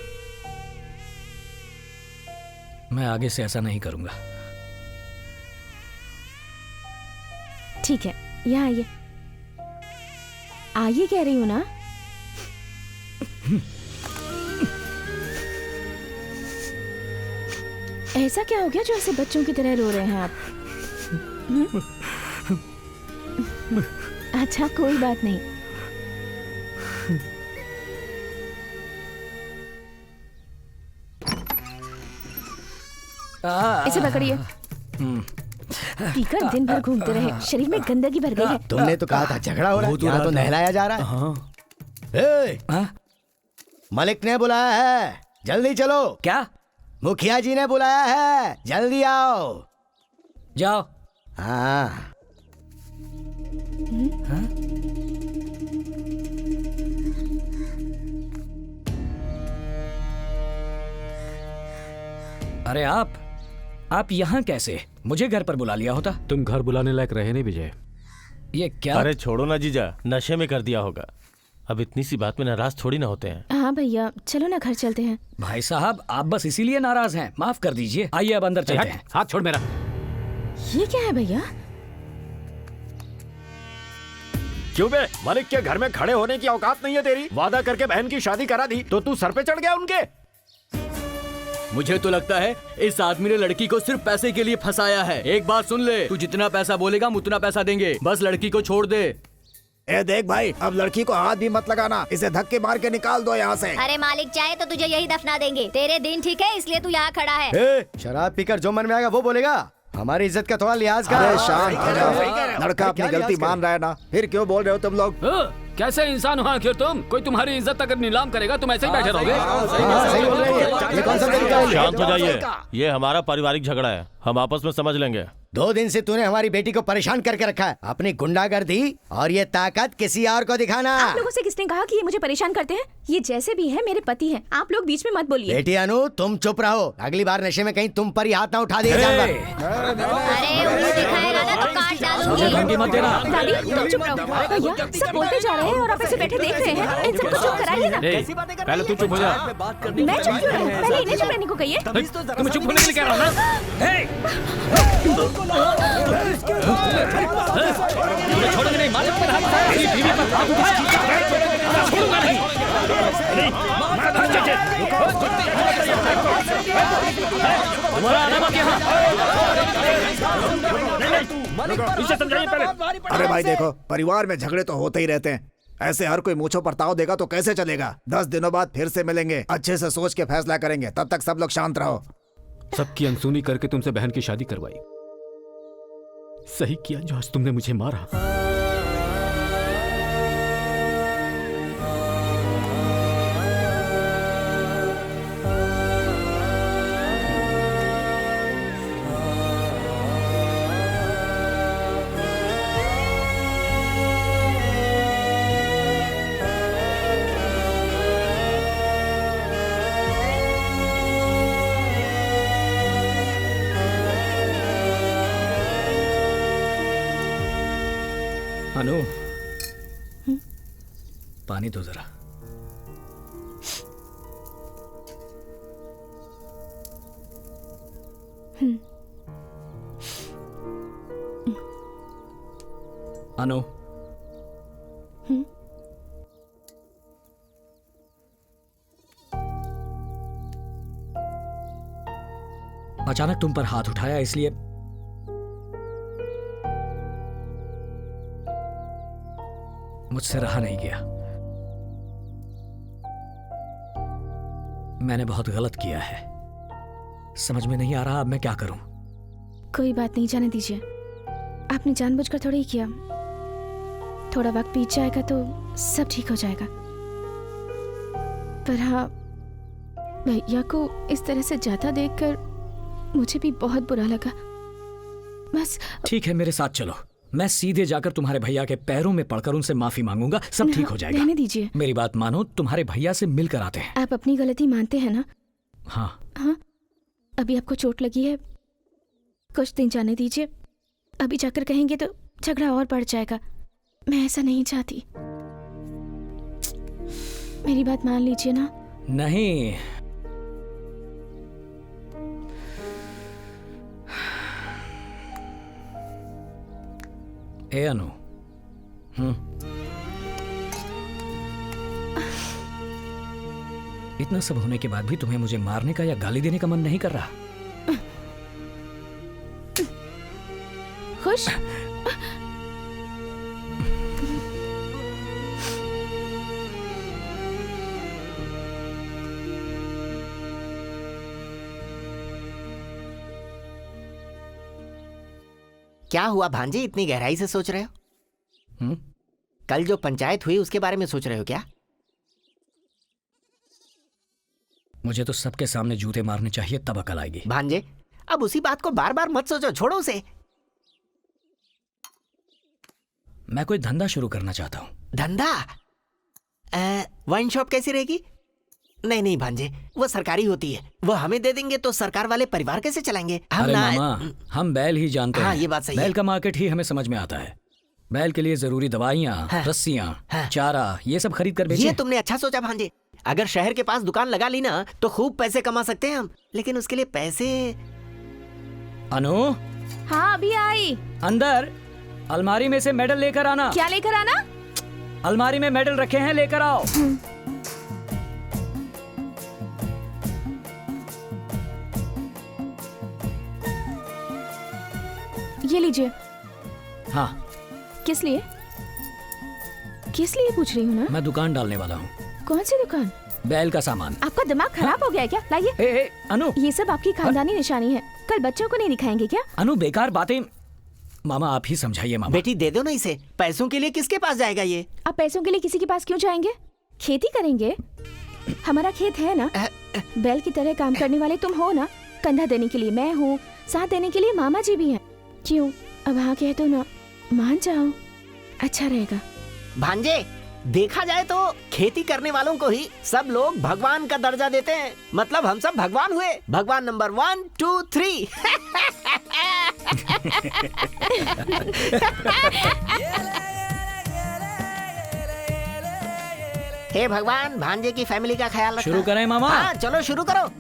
मैं आगे से ऐसा नहीं करूंगा। ठीक है, यहाँ आइए। आइए कह रही हूँ ना। ऐसा क्या हो गया जो ऐसे बच्चों की तरह रो रहे हैं आप? अच्छा कोई बात नहीं। इसे पकड़िए। पीकर दिन भर घूमते रहे, शरीर में गंदगी भर गई है। तुमने तो कहा था झगड़ा हो रहा है, यहाँ तो नहलाया जा रहा है। ए, मलिक ने बुलाया है, जल्दी चलो। क्या? मुखिया जी ने बुलाया है, जल्दी आओ। जाओ। हाँ। अरे आप यहाँ कैसे? मुझे घर पर बुला लिया होता। तुम घर बुलाने लायक रहे नहीं विजय। ये क्या? अरे छोड़ो ना जीजा, नशे में कर दिया होगा। अब इतनी सी बात में नाराज थोड़ी ना होते हैं। हाँ भैया, चलो ना घर चलते हैं। भाई साहब, आप बस इसीलिए नाराज हैं। माफ कर दीजिए। आइए अब अंदर चलते हैं। हाथ छोड़ मेरा। ये क्या है भैया? क्यों बे? मालिक के घर में खड़े होने की औकात नहीं है तेरी? वादा करके बहन की शादी करा दी तो तू सर पे चढ़ गया उनके? मुझे तो लगता है इस आदमी ने लड़की को सिर्फ पैसे के लिए फंसाया है। एक बात सुन ले, तू जितना पैसा बोलेगा हम उतना पैसा देंगे, बस लड़की को छोड़ दे। ए देख भाई, अब लड़की को हाथ भी मत लगाना, इसे धक्के मार के निकाल दो यहाँ से। अरे मालिक चाहे तो तुझे यही दफना देंगे। तेरे दिन ठीक है इसलिए तू यहाँ खड़ा है। ए, शराब पीकर जो मन में आएगा वो बोलेगा। हमारी इज्जत का थोड़ा लिहाज कर। अरे शांत हो जाओ, लड़का अपनी गलती मान रहा है ना, फिर क्यों बोल रहे हो तुम लोग? कैसे इंसान हो आखिर तुम? कोई तुम्हारी इज्जत अगर नीलाम करेगा तुम ऐसे ही बैठे रहोगे? शांत हो जाइए, ये हमारा पारिवारिक झगड़ा है, हम आपस में समझ लेंगे। 2 दिन से तूने हमारी बेटी को परेशान करके रखा है। अपनी गुंडागर्दी और ये ताकत किसी और को दिखाना। आप लोगों से किसने कहा कि ये मुझे परेशान करते हैं? ये जैसे भी है मेरे पति हैं। आप लोग बीच में मत बोलिए। बेटी अनु, तुम चुप रहो। अगली बार नशे में कहीं तुम पर ही हाथ ना उठा दिया जाएगा। अरे उंगली दिखाएगा ना तो काट डालूंगी। मत देना। दादी तुम चुप रहो। भैया सब बोलते जा रहे हैं और आप ऐसे बैठे देख रहे हैं। इन सबको चुप कराइए ना। पहले तू चुप हो जा। मैं चुप क्यों रहूं? पहले इन्हें चुप रहने को कहिए। तुम चुप होने के लिए कह रहा हूं ना? छोड़ोगे नहीं, मालिक पर हाथ उठाया, अपनी बीवी पर हाथ उठाया, छोड़ूंगा नहीं। तुम्हारा आना बाकी यहाँ। इसे समझाइए पहले। अरे भाई देखो, परिवार में झगड़े तो होते ही रहते हैं। ऐसे हर कोई मूंछों पर ताव देगा तो कैसे चलेगा? 10 दिनों बाद फिर से मिलेंगे, अच्छे से सोच के फैसला करेंगे। तब तक सब लोग शांत रहो। सबकी अनसुनी करके तुमसे बहन की शादी करवाई। सही किया जो आज तुमने मुझे मारा। अनु, पानी दो जरा। अनु, अचानक तुम पर हाथ उठाया इसलिए मुझसे रहा नहीं गया। मैंने बहुत गलत किया है। समझ में नहीं आ रहा अब मैं क्या करूं। कोई बात नहीं, जाने दीजिए। आपने जानबूझकर थोड़ी ही किया। थोड़ा वक्त बीत जाएगा तो सब ठीक हो जाएगा। पर हाँ, भैया को इस तरह से जाता देखकर मुझे भी बहुत बुरा लगा। बस ठीक है, मेरे साथ चलो। मैं सीधे जाकर तुम्हारे भैया के पैरों में पड़कर उनसे माफी मांगूंगा, सब ठीक हो जाएगा। रहने दीजिए। मेरी बात मानो, तुम्हारे भैया से मिलकर आते हैं। आप अपनी गलती मानते हैं ना? हाँ। हाँ, अभी आपको चोट लगी है, कुछ दिन जाने दीजिए। अभी जाकर कहेंगे तो झगड़ा और बढ़ जाएगा। मैं ऐसा नहीं चाहती। मेरी बात मान लीजिए ना। नहीं, ए अनु, इतना सब होने के बाद भी तुम्हें मुझे मारने का या गाली देने का मन नहीं कर रहा? खुश? क्या हुआ भांजे, इतनी गहराई से सोच रहे हो? कल जो पंचायत हुई उसके बारे में सोच रहे हो क्या? मुझे तो सबके सामने जूते मारने चाहिए, तब अकल आएगी। भांजे, अब उसी बात को बार बार मत सोचो, छोड़ो उसे। मैं कोई धंधा शुरू करना चाहता हूँ। धंधा? वाइन शॉप कैसी रहेगी? नहीं नहीं भांजे, वो सरकारी होती है, वो हमें दे देंगे तो सरकार वाले परिवार कैसे चलाएंगे? अरे मामा, हम बैल ही जानते हैं। हाँ, ये बात सही है। बैल का मार्केट ही हमें समझ में आता है। बैल के लिए जरूरी दवाइयाँ, रस्सियाँ, चारा, ये सब खरीद कर बेचें। ये तुमने अच्छा सोचा भांजे। अगर शहर के पास दुकान लगा ली ना तो खूब पैसे कमा सकते हैं हम, लेकिन उसके लिए पैसे। अनु? हाँ, अभी आई। अंदर अलमारी में से मेडल लेकर आना। क्या लेकर आना? अलमारी में मेडल रखे हैं, लेकर आओ। ये लीजिए। हाँ। किस लिए? किस लिए पूछ रही हूँ ना? मैं दुकान डालने वाला हूँ। कौन सी दुकान? बैल का सामान। आपका दिमाग खराब हो गया है क्या? लाइए। अनु, ये सब आपकी खानदानी निशानी है, कल बच्चों को नहीं दिखाएंगे क्या? अनु, बेकार बातें। मामा आप ही समझाइए। मामा बेटी दे दो ना इसे, पैसों के लिए किसके पास जाएगा ये? आप पैसों के लिए किसी के पास क्यों जाएंगे? खेती करेंगे, हमारा खेत है ना। बैल की तरह काम करने वाले तुम हो ना, कंधा देने के लिए मैं हूँ, साथ देने के लिए मामा जी भी हैं। क्यों, अब हाँ कह दो ना, मान जाओ, अच्छा रहेगा। भांजे, देखा जाए तो खेती करने वालों को ही सब लोग भगवान का दर्जा देते हैं, मतलब हम सब भगवान हुए। भगवान नंबर 1, 2, 3। हे भगवान, भांजे की फैमिली का ख्याल रखना। शुरू करें मामा? हाँ, चलो शुरू करो।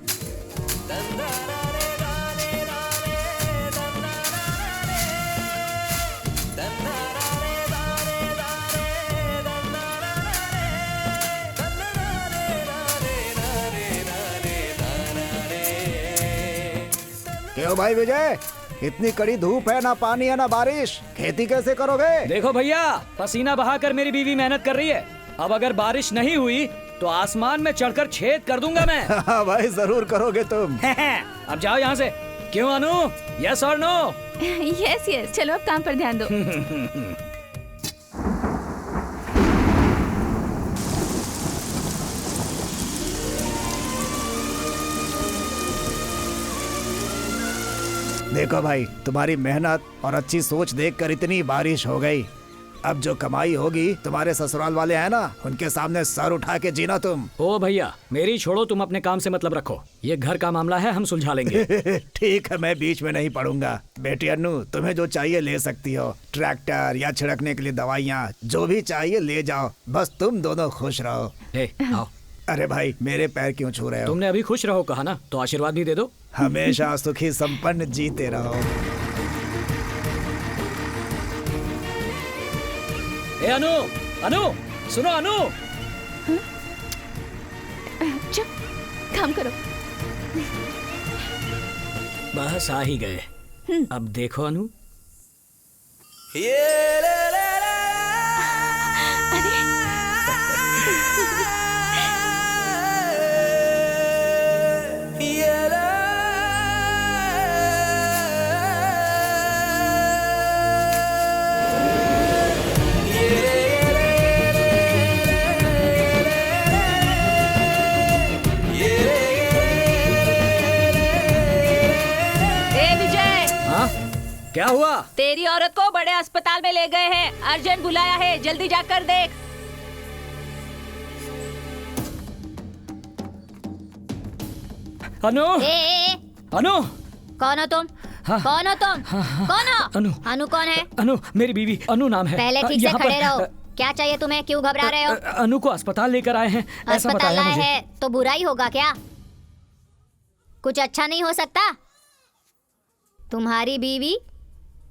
क्यों भाई विजय, इतनी कड़ी धूप है, ना पानी है ना बारिश, खेती कैसे करोगे? देखो भैया, पसीना बहाकर मेरी बीवी मेहनत कर रही है। अब अगर बारिश नहीं हुई तो आसमान में चढ़कर छेद कर दूंगा मैं। हाँ भाई, जरूर करोगे तुम। अब जाओ यहाँ से। क्यों अनु, यस और नो? यस यस, चलो अब काम पर ध्यान दो। देखो भाई, तुम्हारी मेहनत और अच्छी सोच देखकर इतनी बारिश हो गई। अब जो कमाई होगी, तुम्हारे ससुराल वाले हैं ना, उनके सामने सर उठा के जीना तुम। ओ भैया, मेरी छोड़ो, तुम अपने काम से मतलब रखो। ये घर का मामला है, हम सुलझा लेंगे। ठीक है, मैं बीच में नहीं पड़ूंगा। बेटी अन्नू, तुम्हें जो चाहिए ले सकती हो, ट्रैक्टर या छिड़कने के लिए दवाइयाँ, जो भी चाहिए ले जाओ, बस तुम दोनों खुश रहो। आओ। अरे भाई, मेरे पैर क्यों छू रहे हो? तुमने अभी खुश रहो कहा ना, तो आशीर्वाद भी दे दो। हमेशा सुखी संपन्न जीते रहो। ए अनु, अनु, सुनो अनु। चुप, काम करो। बस आ ही गए। अब देखो अनु। हाँ क्या हुआ? तेरी औरत को बड़े अस्पताल में ले गए हैं, अर्जेंट बुलाया है, जल्दी जाकर देख। अनु, अनु, कौन हो तुम? हाँ। कौन हो तुम? कौन हो? अनु, अनु कौन है? अनु मेरी बीवी, अनु नाम है। पहले ठीक से यहाँ पर- खड़े रहो। क्या चाहिए तुम्हें? क्यों घबरा रहे हो? अनु को अस्पताल लेकर आए हैं, ऐसा अस्पताल बताया लाए मुझे। है तो बुरा ही होगा क्या? कुछ अच्छा नहीं हो सकता? तुम्हारी बीवी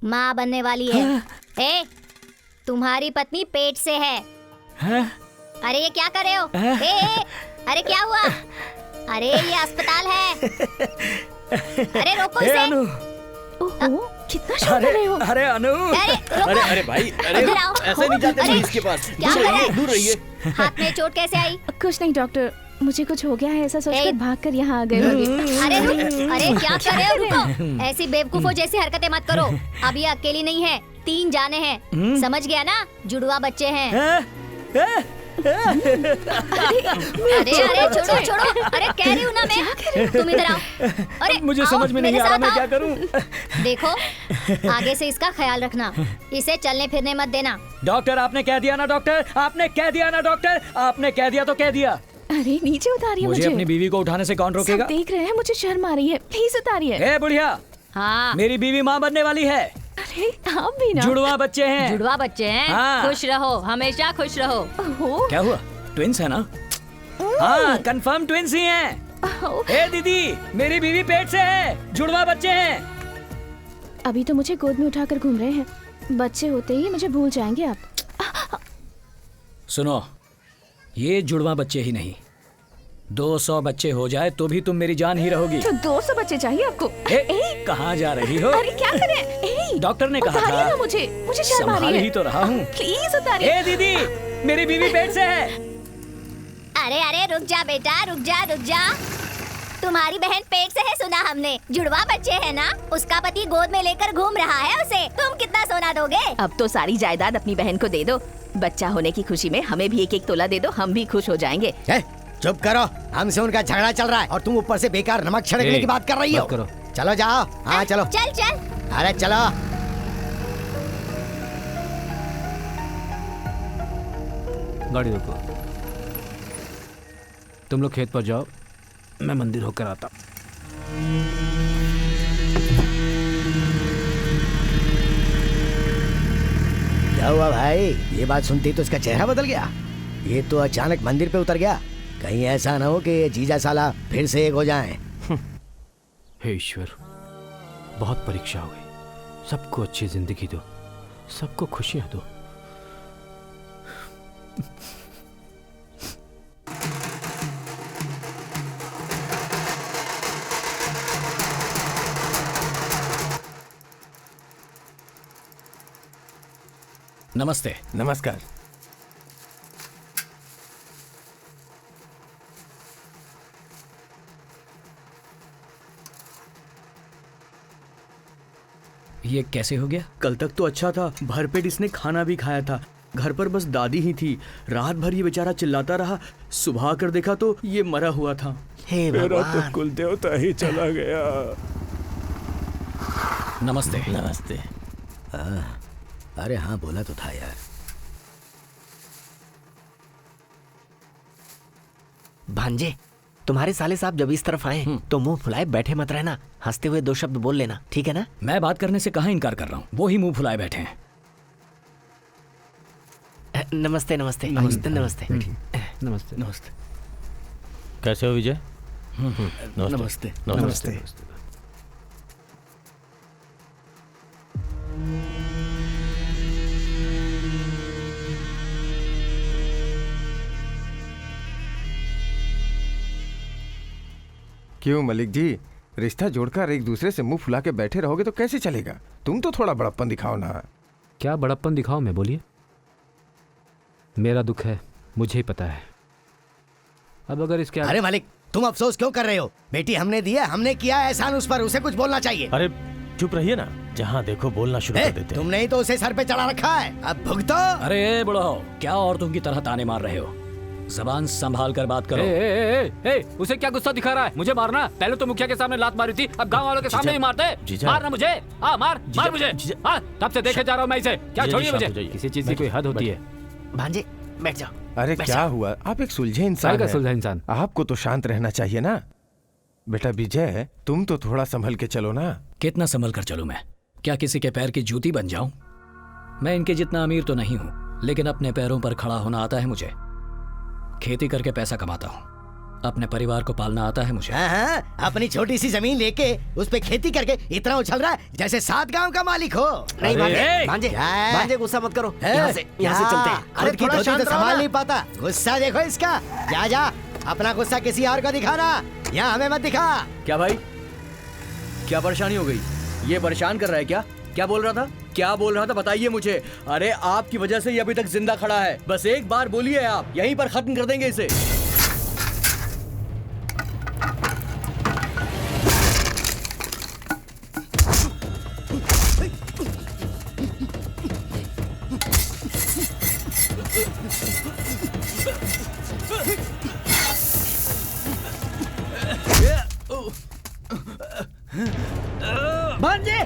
माँ बनने वाली है। ए, तुम्हारी पत्नी पेट से है। अरे ये क्या कर रहे हो? ए, अरे क्या हुआ? अरे ये अस्पताल है। अरे रोको इसे। अनु, कितना शोर कर रहे हो? अरे अनु, अरे भाई, अरे इधर आओ। ऐसे नहीं जाते अरे, पुलिस के पास। क्या कर रहे? दूर रहिए। हाथ में चोट कैसे आई? कुछ नहीं डॉक्टर, मुझे कुछ हो गया है ऐसा सोचकर भागकर यहाँ आ गए होंगे। अरे रुक, अरे क्या कर रहे हो? रुको, ऐसी बेवकूफों जैसी हरकतें मत करो। अब ये अकेली नहीं है, 3 जाने हैं। समझ गया ना? जुड़वा बच्चे हैं। अरे छोड़ो छोड़ो, अरे कह रही हूँ ना मैं, तुम इधर आओ। अरे मुझे आओ, समझ में नहीं मेरे आ रहा साथ मैं आओ। क्या करूं। देखो, आगे से इसका ख्याल रखना, इसे चलने फिरने मत देना। डॉक्टर आपने कह दिया ना डॉक्टर, आपने कह दिया ना डॉक्टर, आपने कह दिया तो कह दिया। अरे नीचे उतारिए मुझे मुझे। अपनी बीवी को उठाने से कौन रोकेगा? सब देख रहे हैं, मुझे शर्म आ रही है, प्लीज उतारिए। ए बुढ़िया, हाँ मेरी बीवी माँ बनने वाली है। अरे आप भी ना। जुड़वा बच्चे हैं। जुड़वा बच्चे हैं। हाँ। खुश रहो, हमेशा खुश रहो। क्या हुआ? ट्विंस है ना? हाँ, कंफर्म ट्विंस ही हैं। ए दीदी, मेरी बीवी पेट से है, जुड़वा बच्चे हैं। अभी तो मुझे गोद में उठाकर घूम रहे हैं, बच्चे होते ही मुझे भूल जाएंगे आप। सुनो, ये जुड़वा बच्चे ही नहीं, 200 बच्चे हो जाए तो भी तुम मेरी जान ही रहोगी। तो 200 बच्चे चाहिए आपको? कहाँ जा रही हो? अरे क्या करें? डॉक्टर ने कहा उतारिए था। ना मुझे शर्म आ रही संभाल है। ही तो रहा हूँ। प्लीज उतारिए। ए दीदी, मेरी बीवी पेट से है। अरे अरे रुक जा बेटा, रुक जा रुक जा। तुम्हारी बहन पेट से है, सुना हमने। जुड़वा बच्चे है ना? उसका पति गोद में लेकर घूम रहा है उसे। तुम कितना सोना दोगे? अब तो सारी जायदाद अपनी बहन को दे दो। बच्चा होने की खुशी में हमें भी 1-1 तोला दे दो, हम भी खुश हो जाएंगे। चुप करो, हमसे उनका झगड़ा चल रहा है और तुम ऊपर से बेकार नमक छिड़कने की बात कर रही हो। चलो जाओ। हाँ चलो। चल चल। अरे चलो। गाड़ी रोको। तुम लोग खेत पर जाओ, मैं मंदिर होकर आता। क्या हुआ भाई? ये बात सुनते ही तो इसका चेहरा बदल गया। ये तो अचानक मंदिर पे उतर गया। कहीं ऐसा ना हो कि ये जीजा साला फिर से एक हो जाएं। हे ईश्वर, बहुत परीक्षा हो गई। सबको अच्छी जिंदगी दो, सबको खुशियां दो। नमस्ते। नमस्कार। ये कैसे हो गया? कल तक तो अच्छा था, भरपेट इसने खाना भी खाया था। घर पर बस दादी ही थी। रात भर ये बेचारा चिल्लाता रहा। सुबह आकर देखा तो ये मरा हुआ था। मेरा तो कुल देवता ही चला गया। नमस्ते। नमस्ते। अरे हाँ, बोला तो था यार। भांजे, तुम्हारे साले साहब जब इस तरफ आए तो मुंह फुलाए बैठे मत रहना। हंसते हुए 2 शब्द बोल लेना, ठीक है ना? मैं बात करने से कहाँ इनकार कर रहा हूँ, वो ही मुंह फुलाए बैठे हैं। नमस्ते नमस्ते नमस्ते नमस्ते नमस्ते नमस्ते। कैसे हो विजय? नमस्ते। नमस्ते। क्यों मलिक जी, रिश्ता जोड़कर एक दूसरे से मुंह फुला के बैठे रहोगे तो कैसे चलेगा? तुम तो थोड़ा बड़प्पन दिखाओ ना। क्या बड़प्पन दिखाओ मैं? बोलिए। मेरा दुख है, मुझे ही पता है। अब अगर इसके अरे मालिक, तुम अफसोस क्यों कर रहे हो? बेटी हमने दी है, हमने किया है एहसान उस पर, उसे कुछ बोलना चाहिए। अरे चुप रहिए ना, जहाँ देखो बोलना शुरू कर देते हैं। तुमने ही तो उसे सर पे चढ़ा रखा है, अब भुगतो। अरे बुढ़ो, क्या औरतों की तरह ताने मार रहे हो? जबान संभाल कर बात करो। उसे क्या गुस्सा दिखा रहा है? मुझे मारना? पहले तो मुखिया के सामने लात मारी थी, अब गांव वालों के सामने ही मारते। मारना मुझे, हाँ मार मुझे। हाँ, तब से देखे जा रहा हूँ मैं इसे। क्या छोड़िए मुझे। किसी चीज की कोई हद होती है। भांजे बैठ जाओ। अरे क्या हुआ? आप एक सुलझे इंसान हैं। आपको तो शांत रहना चाहिए ना। बेटा विजय, तुम तो थोड़ा संभल के चलो ना। कितना संभल कर चलूं मैं? क्या किसी के पैर की जूती बन जाऊं? मैं इनके जितना अमीर तो नहीं हूं, लेकिन अपने पैरों पर खड़ा होना आता है मुझे। खेती करके पैसा कमाता हूं, अपने परिवार को पालना आता है मुझे। हाँ, अपनी छोटी सी जमीन लेके उस पे खेती करके इतना उछल रहा है जैसे 7 गांव का मालिक हो। नहीं भांजे गुस्सा मत करो। यहाँ से चलते हैं। अरे थोड़ा शांत संभाल नहीं पाता। गुस्सा देखो इसका। जा अपना गुस्सा किसी और को दिखाना, यहाँ हमें मत दिखा। क्या भाई, क्या परेशानी हो गई? ये परेशान कर रहा है क्या? क्या बोल रहा था बताइए मुझे। अरे आपकी वजह से ये अभी तक जिंदा खड़ा है। बस एक बार बोलिए, आप यहीं पर खत्म कर देंगे इसे। भांजे!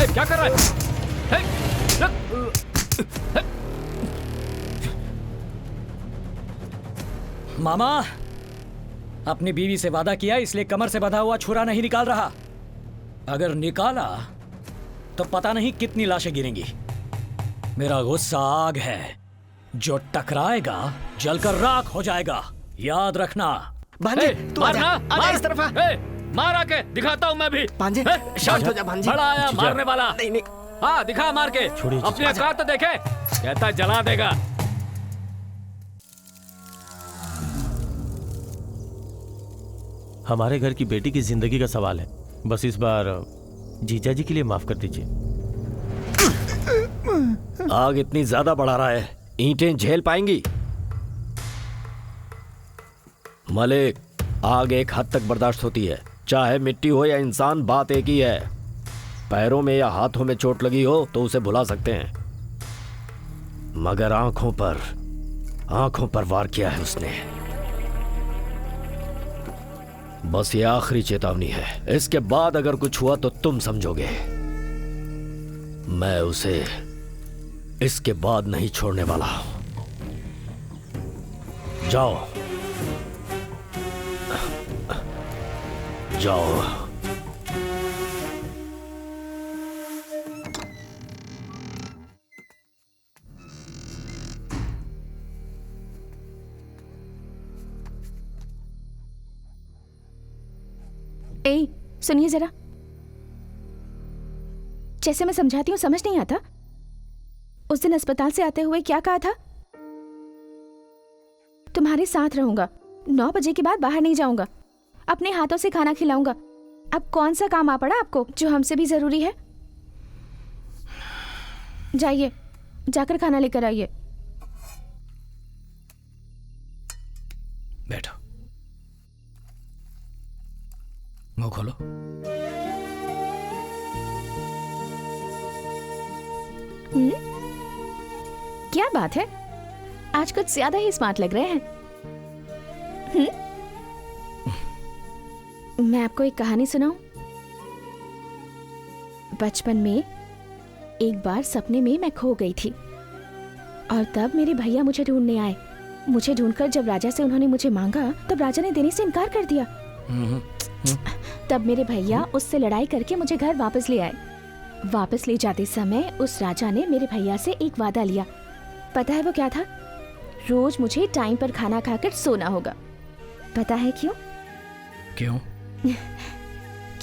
क्या कर रहा है? मामा, अपनी बीवी से वादा किया, इसलिए कमर से बंधा हुआ छुरा नहीं निकाल रहा। अगर निकाला तो पता नहीं कितनी लाशें गिरेंगी। मेरा गुस्सा आग है, जो टकराएगा जलकर राख हो जाएगा, याद रखना। भांजे तू आजा इस तरफ आ। मार आके दिखाता हूँ मैं भी। भांजे शांत हो जा भांजे। बड़ा आया मारने वाला। नहीं हाँ दिखा मार के। अपनी औकात तो देखे, कहता जला देगा। हमारे घर की बेटी की जिंदगी का सवाल है, बस इस बार जीजा जी के लिए माफ कर दीजिए। आग इतनी ज्यादा बढ़ा रहा है, ईंटें झेल पाएंगी? मलिक, आग एक हद तक बर्दाश्त होती है, चाहे मिट्टी हो या इंसान, बात एक ही है। पैरों में या हाथों में चोट लगी हो तो उसे भुला सकते हैं, मगर आंखों पर वार किया है उसने। बस ये आखिरी चेतावनी है, इसके बाद अगर कुछ हुआ तो तुम समझोगे। मैं उसे इसके बाद नहीं छोड़ने वाला। जाओ जाओ। ए, सुनिए जरा, जैसे मैं समझाती हूँ समझ नहीं आता। उस दिन अस्पताल से आते हुए क्या कहा था? तुम्हारे साथ रहूंगा, 9 बजे के बाद बाहर नहीं जाऊंगा, अपने हाथों से खाना खिलाऊंगा। अब कौन सा काम आ पड़ा आपको जो हमसे भी जरूरी है? जाइए, जाकर खाना लेकर आइए। मुंह खोलो। क्या बात है, आज कुछ ज्यादा ही स्मार्ट लग रहे हैं। मैं आपको एक कहानी सुनाऊं? बचपन में एक बार सपने में मैं खो गई थी और तब मेरे भैया मुझे ढूंढने आए। मुझे ढूंढकर जब राजा से उन्होंने मुझे मांगा तब राजा ने देने से इनकार कर दिया। तब मेरे भैया उससे लड़ाई करके मुझे घर वापस ले आए। वापस ले जाते समय उस राजा ने मेरे भैया से एक वादा लिया। पता है वो क्या था? रोज मुझे टाइम पर खाना खाकर सोना होगा। पता है क्यों? क्यों?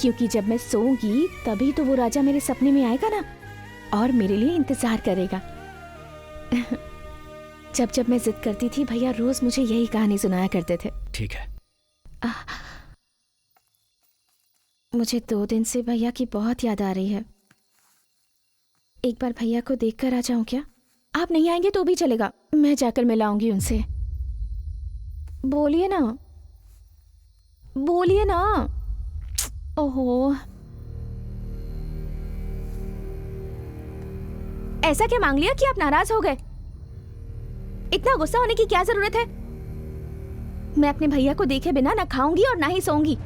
क्योंकि जब मैं सोऊंगी तभी तो वो राजा मेरे सपने में आएगा ना और मेरे लिए इंतजार करेगा। जब जब मैं जिद करती थी भैया रोज मुझे यही कहानी सुनाया करते थे। ठीक है। मुझे 2 दिन से भैया की बहुत याद आ रही है। एक बार भैया को देखकर आ जाऊं क्या? आप नहीं आएंगे तो भी चलेगा, मैं जाकर मिलाऊंगी उनसे। बोलिए ना, बोलिए ना। ओहो, ऐसा क्या मांग लिया कि आप नाराज हो गए? इतना गुस्सा होने की क्या जरूरत है? मैं अपने भैया को देखे बिना ना खाऊंगी और ना ही सोऊंगी।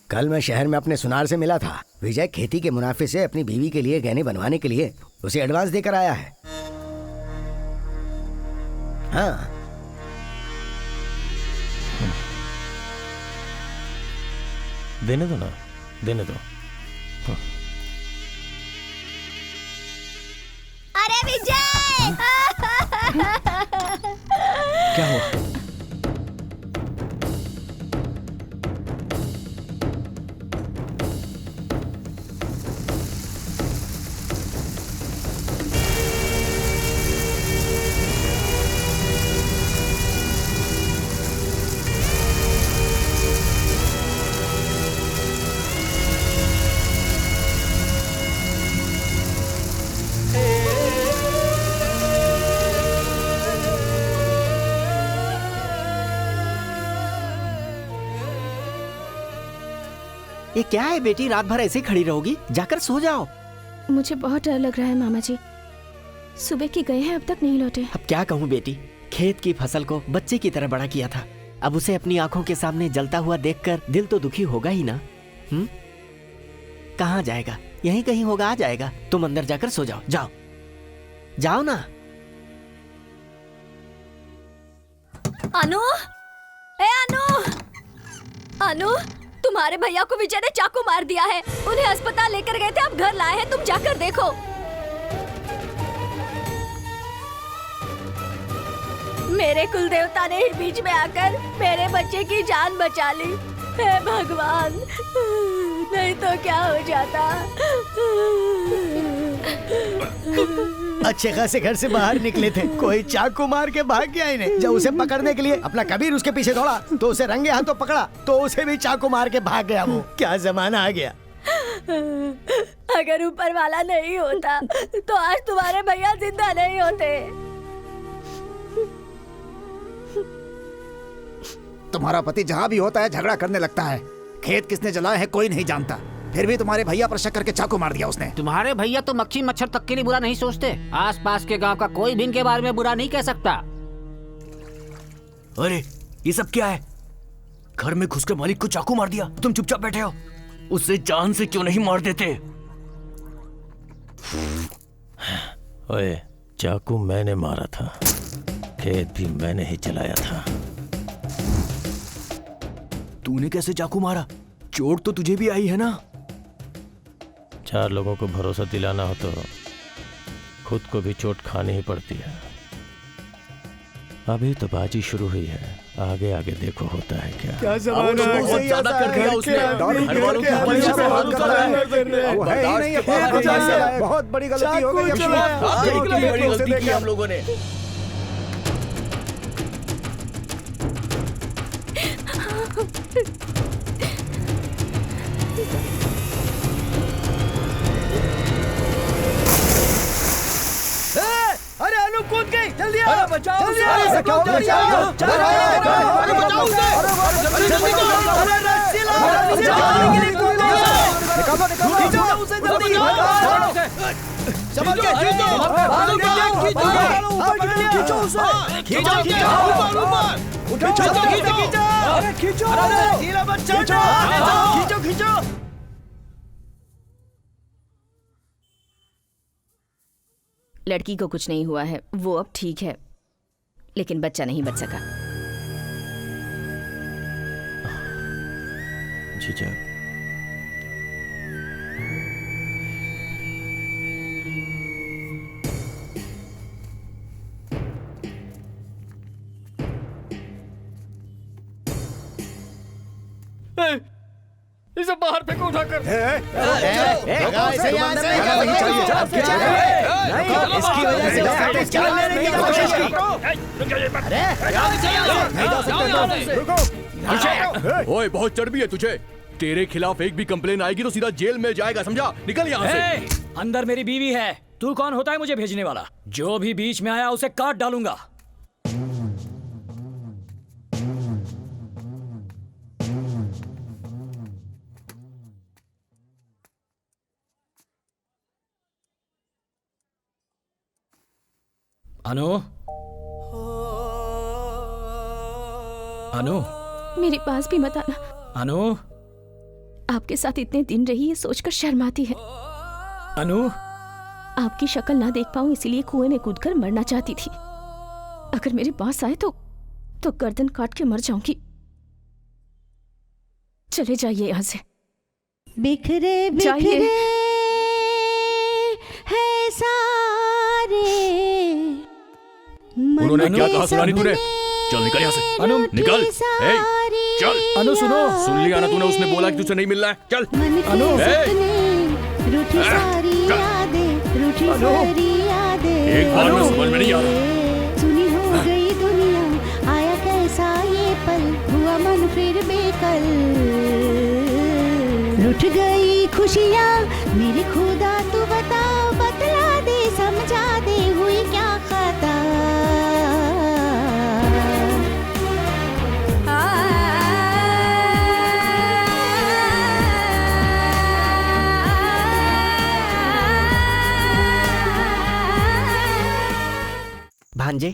कल मैं शहर में अपने सुनार से मिला था। विजय खेती के मुनाफे से अपनी बीवी के लिए गहने बनवाने के लिए उसे एडवांस देकर आया है। हाँ, देने दो ना, देने दो। अरे विजय! क्या हुआ? ये क्या है बेटी, रात भर ऐसे खड़ी रहोगी? जाकर सो जाओ। मुझे बहुत डर लग रहा है मामा जी। सुबह के गए हैं, अब तक नहीं लौटे। अब क्या कहूँ बेटी, खेत की फसल को बच्चे की तरह बड़ा किया था। अब उसे अपनी आंखों के सामने जलता हुआ देखकर दिल तो दुखी होगा ही ना। कहाँ जाएगा? यहीं कहीं होगा, आ जाएगा। तुम अंदर जाकर सो जाओ। जाओ जाओ ना। अनु, ए अनु, अनु, तुम्हारे भैया को विजय ने चाकू मार दिया है। उन्हें अस्पताल लेकर गए थे, अब घर लाए हैं। तुम जाकर देखो। मेरे कुल देवता ने इस बीच में आकर मेरे बच्चे की जान बचा ली। हे भगवान, नहीं तो क्या हो जाता। अच्छे खासे घर से बाहर निकले थे, कोई चाकू मार के भाग गया इन्हें। जब उसे पकड़ने के लिए अपना कबीर उसके पीछे दौड़ा तो उसे रंगे हाथों पकड़ा तो उसे भी चाकू मार के भाग गया। वो क्या जमाना आ गया। अगर ऊपर वाला नहीं होता तो आज तुम्हारे भैया जिंदा नहीं होते। तुम्हारा पति जहाँ भी होता है झगड़ा करने लगता है। खेत किसने जलाए हैं कोई नहीं जानता, फिर भी तुम्हारे भैया पर शक करके चाकू मार दिया उसने। तुम्हारे भैया तो मक्खी मच्छर तक के लिए बुरा नहीं सोचते। आसपास के गांव का कोई भी इनके बारे में बुरा नहीं कह सकता। अरे ये सब क्या है? घर में घुसकर मालिक को चाकू मार दिया, तुम चुपचाप बैठे हो। उसे जान से क्यों नहीं मार देते? ओए, चाकू मैंने मारा था, खेत भी मैंने ही चलाया था। तूने कैसे चाकू मारा? चोट तो तुझे भी आई है ना? 4 लोगों को भरोसा दिलाना हो तो खुद को भी चोट खानी ही पड़ती है। अभी तो बाजी शुरू हुई है, आगे आगे देखो होता है क्या। क्या ज़माना है, बहुत ज़्यादा कर दिया उसने। घर वालों के ऊपर से हाथ कर रहा है। वो है ही नहीं, ये बहुत बड़ी गलती हो गई। कितनी बड़ी गलती की हम लोगों ने। अरे अनु कूद गई, जल्दी आओ, बचाओ अरे क्या हो गया? लड़की को कुछ नहीं हुआ है, वो अब ठीक है, लेकिन बच्चा नहीं बच सका। जीजा, इसे बाहर फेंको उठाकर। इसकी वजह से जान लेने की कोशिश की। ओए बहुत चर्बी है तुझे। तेरे खिलाफ एक भी कंप्लेन आएगी तो सीधा जेल में जाएगा, समझा? निकल यहाँ से। अंदर मेरी बीवी है, तू कौन होता है मुझे भेजने वाला? जो भी बीच में आया उसे काट डालूंगा। अनु, अनु, मेरे पास भी मत आना। अनु, आपके साथ इतने दिन रही है सोचकर शर्म आती है। अनु, आपकी शक्ल ना देख पाऊं इसीलिए कुएं में कूदकर मरना चाहती थी। अगर मेरे पास आए तो गर्दन काट के मर जाऊंगी। चले जाइए यहाँ से। बिखरे बिखरे है सारे। उन्होंने क्या कहा सुना नहीं तूने? चल निकल यहाँ से। अनु, निकल। चल। अनु सुनो। सुन लिया ना तूने? उसने बोला कि तुझसे नहीं मिलना है। चल। अनु, रूठी सारी यादें, रूठी सारी यादें। एक बार में समझ में नहीं आ रहा। सुनी हो गई दुनिया, आया कैसा ये पल, हुआ मन फिर बेकल। रूठ गई खुशियाँ मेरी खुदा, तू बता, बतला दे, समझा दे, हुई क्या खता। भांजे,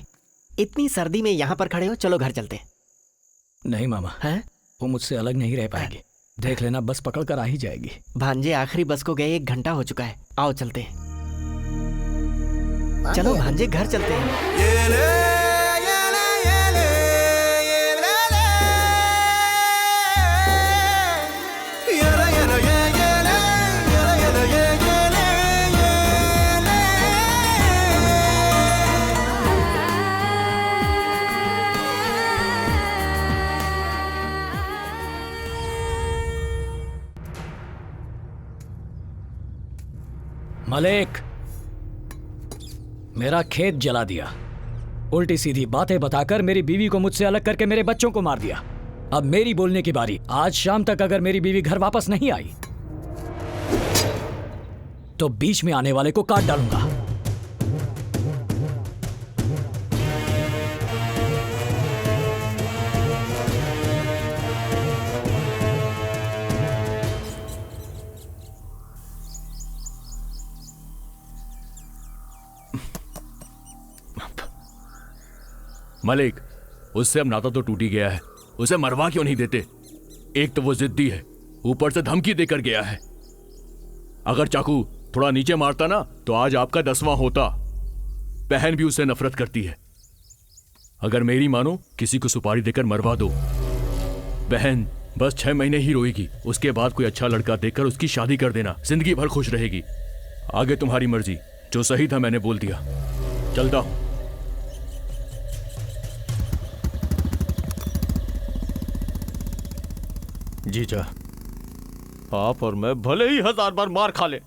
इतनी सर्दी में यहाँ पर खड़े हो, चलो घर चलते हैं। नहीं मामा, हैं? वो मुझसे अलग नहीं रह पाएगी। देख लेना, बस पकड़ कर आ ही जाएगी। भांजे, आखिरी बस को गए 1 घंटा हो चुका है। आओ चलते हैं। चलो भांजे, घर चलते हैं। मलिक, मेरा खेत जला दिया, उल्टी सीधी बातें बताकर मेरी बीवी को मुझसे अलग करके मेरे बच्चों को मार दिया। अब मेरी बोलने की बारी। आज शाम तक अगर मेरी बीवी घर वापस नहीं आई तो बीच में आने वाले को काट डालूंगा। मलिक, उससे अब नाता तो टूट ही गया है, उसे मरवा क्यों नहीं देते? एक तो वो जिद्दी है, ऊपर से धमकी देकर गया है। अगर चाकू थोड़ा नीचे मारता ना तो आज आपका 10वां होता। बहन भी उससे नफरत करती है। अगर मेरी मानो, किसी को सुपारी देकर मरवा दो। बहन बस 6 महीने ही रोएगी, उसके बाद कोई अच्छा लड़का देखकर उसकी शादी कर देना, जिंदगी भर खुश रहेगी। आगे तुम्हारी मर्जी, जो सही था मैंने बोल दिया। चलता हूं। जीजा, आप और मैं भले ही 1000 बार मार खा ले,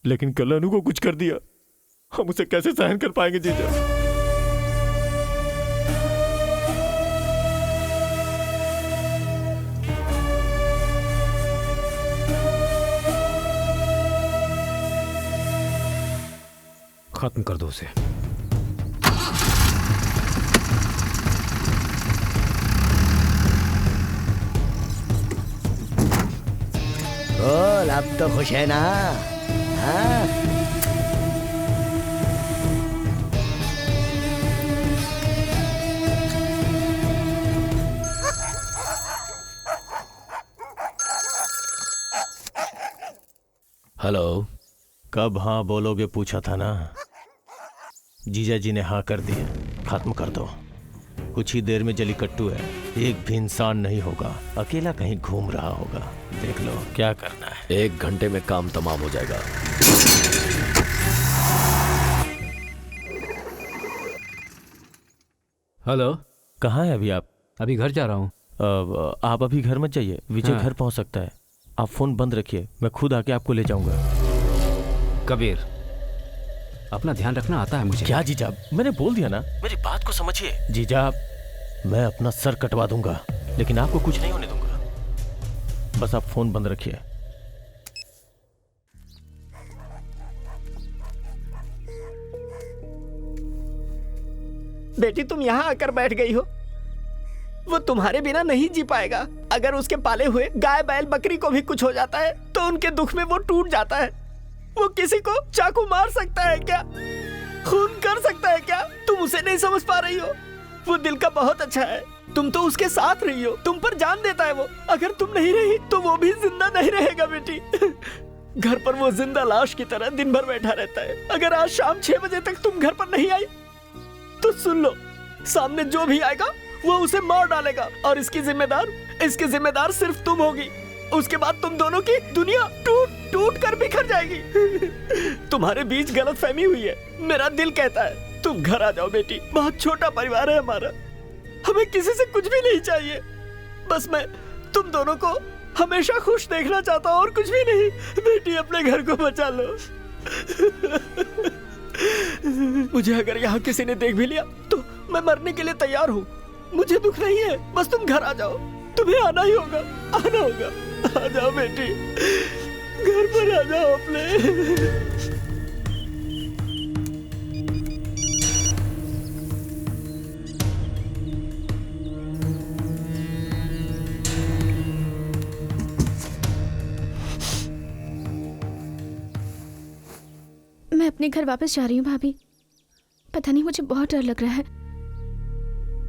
लेकिन कल अनु को कुछ कर दिया, हम उसे कैसे सहन कर पाएंगे जीजा? खत्म कर दो उसे। बोल, अब तो खुश है ना? हाँ? हेलो। कब हाँ बोलोगे पूछा था ना? जीजा जी ने हाँ कर दी है, खत्म कर दो। कुछ ही देर में जलीकट्टू है, एक भी इंसान नहीं होगा, अकेला कहीं घूम रहा होगा। देख लो क्या करना है। 1 घंटे में काम तमाम हो जाएगा। हेलो, कहाँ है अभी आप? अभी घर जा रहा हूँ। आप अभी घर मत जाइए, विजय हाँ। घर पहुँच सकता है। आप फोन बंद रखिए, मैं खुद आके आपको ले जाऊंगा। कबीर, अपना ध्यान रखना आता है मुझे। क्या जीजा, मैंने बोल दिया ना, मेरी बात को समझिए। जीजा, मैं अपना सर कटवा दूंगा, लेकिन आपको कुछ नहीं होने दूंगा। बस आप फोन बंद रखिए। बेटी, तुम यहाँ आकर बैठ गई हो। वो तुम्हारे बिना नहीं जी पाएगा। अगर उसके पाले हुए गाय बैल बकरी को भी कुछ हो जाता है तो उनके दुख में वो टूट जाता है। वो किसी को चाकू मार सकता है क्या? खून कर सकता है क्या? तुम उसे नहीं समझ पा रही हो। वो दिल का बहुत अच्छा है, तुम तो उसके साथ रही हो, तुम पर जान देता है वो। अगर तुम नहीं रही तो वो भी जिंदा नहीं रहेगा बेटी। घर पर वो जिंदा लाश की तरह दिन भर बैठा रहता है। अगर आज शाम 6 बजे तक तुम घर पर नहीं आई तो सुन लो, सामने जो भी आएगा वो उसे मार डालेगा, और इसकी जिम्मेदार सिर्फ तुम होगी। उसके बाद तुम दोनों की दुनिया टूट कर बिखर जाएगी। तुम्हारे बीच गलतफहमी हुई है। मेरा दिल कहता है तुम घर आ जाओ बेटी। बहुत छोटा परिवार है हमारा, हमें किसी से कुछ भी नहीं चाहिए। बस मैं तुम दोनों को हमेशा खुश देखना चाहता हूँ और कुछ भी नहीं। बेटी, अपने घर को बचा लो। मुझे अगर यहाँ किसी ने देख भी लिया तो मैं मरने के लिए तैयार हूँ। मुझे दुख नहीं है, बस तुम घर आ जाओ। तुम्हें आना ही होगा, आना होगा। आ जाओ बेटी, घर पर आ जाओ अपने। मैं अपने घर वापस जा रही हूँ भाभी। पता नहीं, मुझे बहुत डर लग रहा है।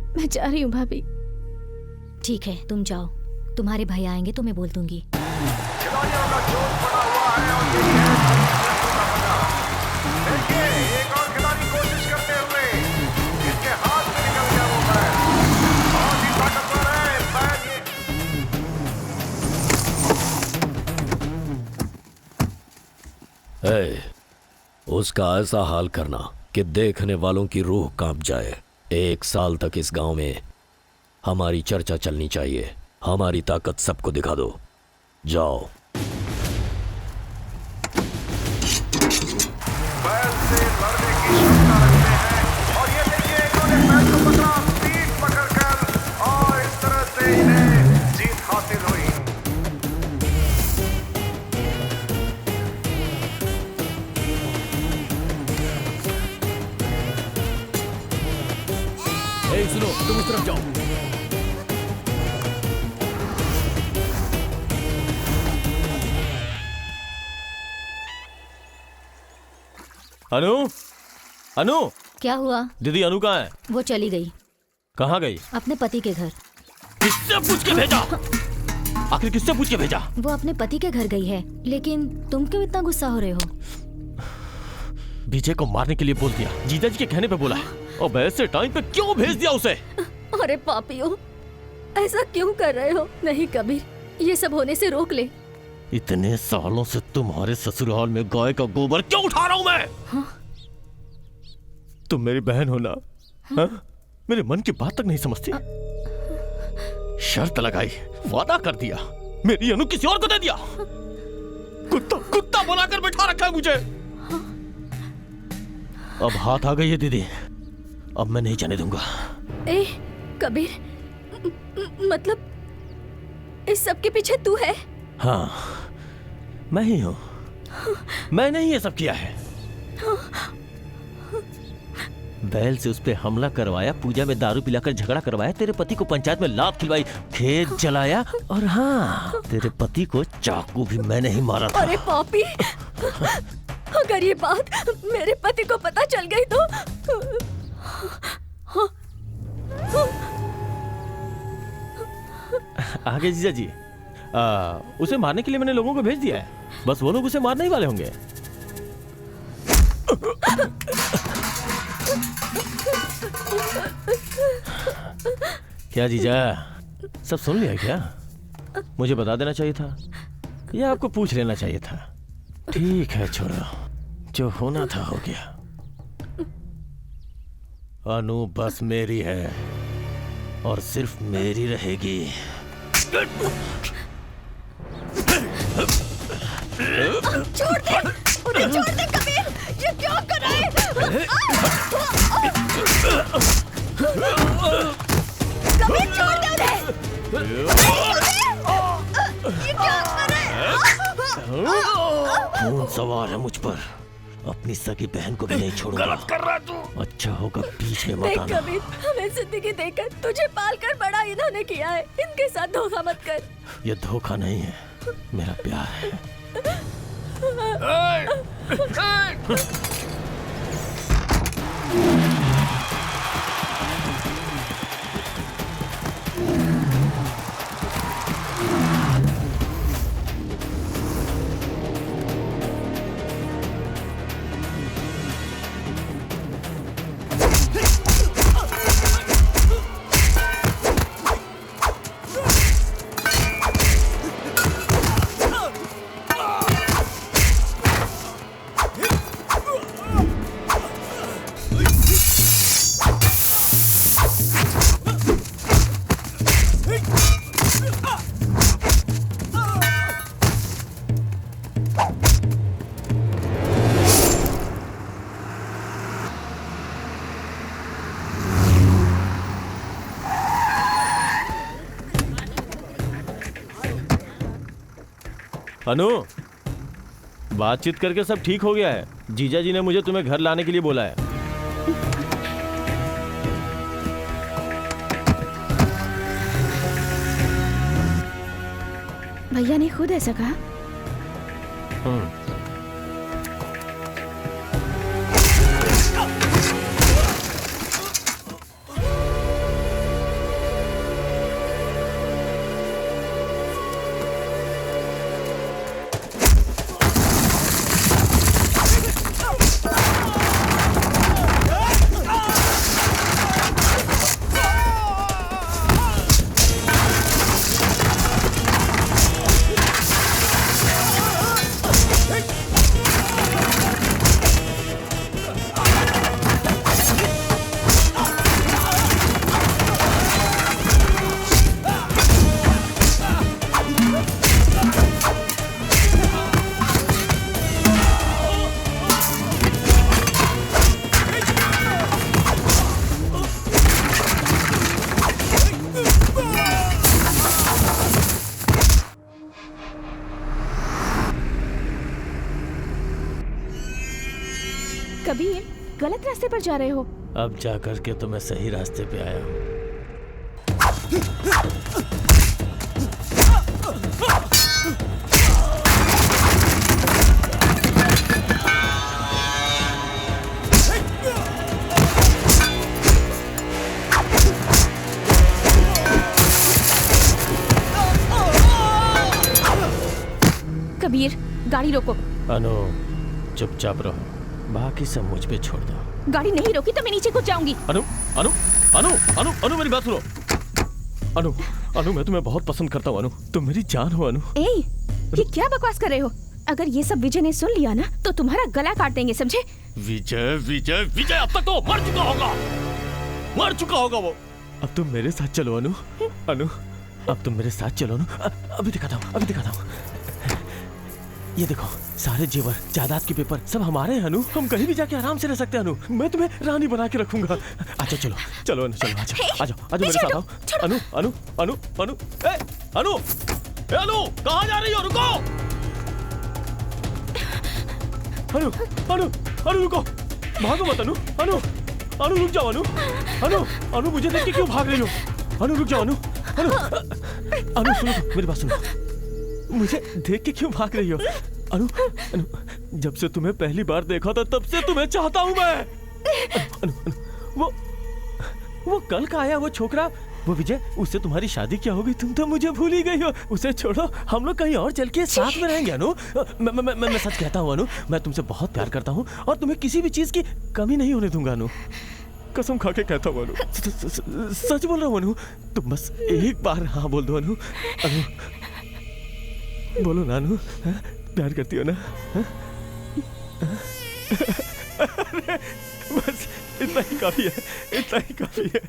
मैं जा रही हूँ भाभी। ठीक है, तुम जाओ। तुम्हारे भाई आएंगे तो मैं बोल दूंगी। खिलाड़ियों का जोश बना हुआ है और ये देखिए, एक और खिलाड़ी कोशिश करते हुए इसके हाथ से निकल गया वो बैट। बहुत ही ताकतवर है बैट। ए, उसका ऐसा हाल करना कि देखने वालों की रूह कांप जाए। 1 साल तक इस गांव में हमारी चर्चा चलनी चाहिए। हमारी ताकत सबको दिखा दो। जाओ। बैल से लड़ने की क्षमता रखते हैं और ये देखिए, इन्होंने बैल को पकड़ा, स्पीड पकड़कर, और इस तरह से इन्हें जीत हासिल हुई। ए, सुनो, तुम उस तरफ जाओ। अनु, अनु, क्या हुआ? दीदी अनु कहाँ है? वो चली गई। कहाँ गई? अपने पति के घर। किससे पूछ के भेजा? आखिर किससे पूछ के भेजा? वो अपने पति के घर गई है। लेकिन तुम क्यों इतना गुस्सा हो रहे हो? विजय को मारने के लिए बोल दिया, जीजा जी के कहने पे बोला है। और वैसे टाइम पे क्यों भेज दिया उसे? अरे पापियों, ऐसा क्यों कर रहे हो? नहीं कबीर, ये सब होने से रोक ले। इतने सालों से तुम्हारे ससुराल में गाय का गोबर क्यों उठा रहा हूं मैं? हाँ? तुम मेरी बहन हो ना? हाँ? मेरे मन की बात तक नहीं समझती। शर्त लगाई, वादा कर दिया, मेरी अनु किसी और को दे दिया। कुत्ता कुत्ता बनाकर बैठा रखा है मुझे। अब हाथ आ गई है दीदी, अब मैं नहीं जाने दूंगा। ए कबीर, मतलब इस सब के पीछे तू है? हाँ, मैं ही हूँ। मैंने ही ये सब किया है। बैल से उस पे हमला करवाया, पूजा में दारू पिलाकर झगड़ा करवाया, तेरे पति को पंचायत में लात खिलवाई, खेत जलाया, और हाँ, तेरे पति को चाकू भी मैंने ही मारा था। अरे पापी, अगर ये बात मेरे पति को पता चल गई तो आगे जीजा जी, उसे मारने के लिए मैंने लोगों को भेज दिया है, बस वो लोग उसे मारने ही वाले होंगे। क्या जीजा, सब सुन लिया क्या? मुझे बता देना चाहिए था या आपको पूछ लेना चाहिए था? ठीक है छोड़ो, जो होना था हो गया। अनु बस मेरी है और सिर्फ मेरी रहेगी। छोड़ दे, उन्हें छोड़ दे कबीर, ये क्या कर रहा है? कबीर छोड़ दे उन्हें। ये क्या कर रहा है? खून सवार है मुझ पर, अपनी सगी बहन को भी नहीं छोड़ूंगा। गलत कर रहा तू। अच्छा होगा बीच में मत देख आना। कबीर, हमें जिंदगी देकर तुझे पालकर बड़ा इन्होंने किया है, इनके साथ धोखा मत कर। ये धोखा नहीं है, मेरा प्यार है। अनु, बातचीत करके सब ठीक हो गया है। जीजा जी ने मुझे तुम्हें घर लाने के लिए बोला है। भैया ने खुद ऐसा कहा? कबीर, गलत रास्ते पर जा रहे हो। अब जा करके तो मैं सही रास्ते पे आया हूँ। कबीर, गाड़ी रोको। अनु, चुपचाप रहो, बाकी सब मुझ पे छोड़ दो। गाड़ी नहीं रोकी तो मैं नीचे कूद जाऊंगी। अनु, अनु, अनु, अनु, अनु, मेरी बात सुनो। अनु, अनु, मैं तुम्हें बहुत पसंद करता हूँ अनु, तुम मेरी जान हो अनु। ए, ये क्या बकवास कर रहे हो? अगर ये सब विजय ने सुन लिया ना तो तुम्हारा गला काट देंगे, समझे? विजय, विजय, विजय अब तक तो मर चुका होगा, मर चुका होगा वो। अब तुम मेरे साथ चलो अनु, अनु, अब तुम मेरे साथ चलो ना। अभी दिखाता हूँ, अभी दिखाता हूँ। ये देखो, सारे जेवर, जायदाद के पेपर सब हमारे हैं अनु। हम कहीं भी जाके आराम से रह सकते हैं अनु। मैं तुम्हें रानी बना के रखूंगा। अच्छा चलो चलो अनु, चलो आजा आजा आजा मेरे साथ आओ। अनु अनु अनु अनु ए अनु, ए अनु, कहाँ जा रही हो? रुको अनु अनु अनु, रुको, भागो मत अनु। अनु अनु रुक जाओ अनु। अनु अनु, मुझे देख के क्यों भाग रही हो? अनु रुक जाओ अनु। अनु अनु सुनो, मेरी बात सुनो। मुझे देख के क्यों भाग रही हो? अनु अनु, जब से तुम्हें पहली बार देखा था तब से तुम्हें चाहता हूं मैं। अनु अनु, वो कल का आया वो छोकरा, वो विजय, उससे तुम्हारी शादी क्या होगी? तुम तो मुझे भूल ही गई हो। उसे छोड़ो, हम लोग कहीं और चल के साथ में रहेंगे अनु। मैं सच कहता हूँ अनु, मैं तुमसे बहुत प्यार करता हूँ और तुम्हें किसी भी चीज की कमी नहीं होने दूंगा अनु। कसम खा के कहता हूँ अनु, सच बोल रहा हूँ अनु। तुम बस एक बार हाँ बोल दो अनु। अनु बोलो ना अनु, प्यार करती हो ना? बस इतना ही काफी है, इतना ही काफी है।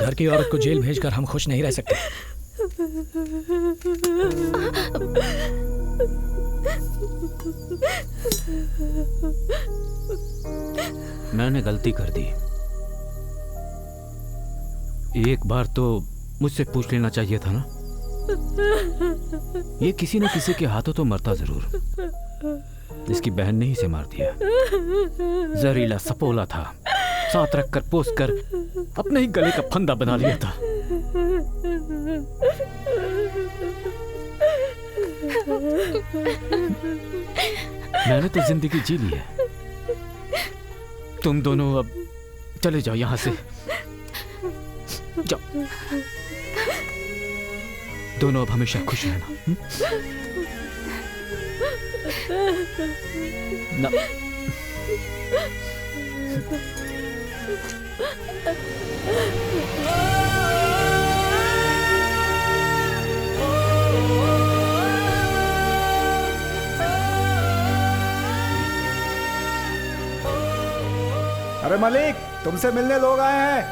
घर की औरत को जेल भेजकर हम खुश नहीं रह सकते। मैंने गलती कर दी। एक बार तो मुझसे पूछ लेना चाहिए था ना। ये किसी न किसी के हाथों तो मरता जरूर। इसकी बहन ने ही इसे मार दिया। जहरीला सपोला था, साथ रखकर पोस कर अपने ही गले का फंदा बना लिया था। मैंने तो जिंदगी जी ली है। तुम दोनों अब चले जाओ यहां से। जाओ, दोनों अब हमेशा खुश रहना। ना अरे मलिक, तुमसे मिलने लोग आए हैं।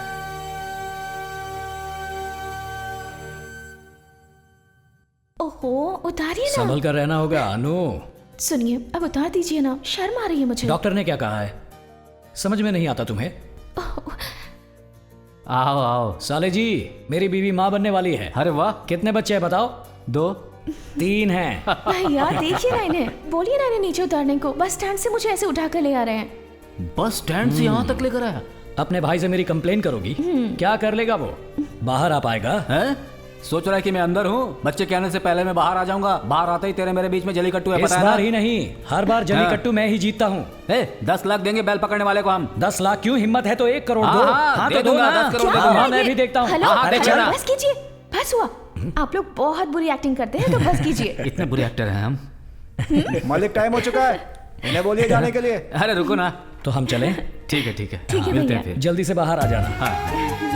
ओहो, उतारिए ना। संभल कर रहना होगा अनु। सुनिए, अब उतार दीजिए ना, शर्म आ रही है मुझे। डॉक्टर ने क्या कहा है? समझ में नहीं आता तुम्हें? आओ आओ। साले जी, मेरी बीवी माँ बनने वाली है। अरे वाह, कितने बच्चे हैं बताओ? 2 3 हैं। भैया देखिए ना इन्हें, बोलिए ना इन्हें नीचे उतारने को। बस स्टैंड से मुझे ऐसे उठा कर ले आ रहे हैं। बस स्टैंड से यहाँ तक लेकर आया? अपने भाई से मेरी कंप्लेन करोगी? क्या कर लेगा वो? बाहर आ पाएगा? हैं? सोच रहा है कि मैं अंदर हूँ, बच्चे के आने से पहले मैं बाहर आ जाऊंगा। बाहर आते ही तेरे मेरे बीच में जलीकट्टू है, इस पता है बार ना? ही नहीं, हर बार जलीकट्टू मैं ही जीतता हूँ। 10 लाख देंगे बैल पकड़ने वाले को हम। 10 लाख क्यों? हिम्मत है तो 1 करोड़ दो। हाँ, तो दे दो दूंगा, ना। 10 करोड़ क्या? दे दूंगा। हाँ, मैं भी देखता हूँ। हेलो, अरे हेलो, चला। बस कीजिए, बस हुआ। आप लोग बहुत बुरी एक्टिंग करते हैं, तो बस कीजिए। इतने बुरे एक्टर हैं हम। मलिक, टाइम हो चुका है, इन्हें बोलिए जाने के लिए। अरे रुको ना। तो हम चलें? ठीक है ठीक है। ठीक है मिलते भैया। हैं फिर। जल्दी से बाहर आ जाना। हाँ।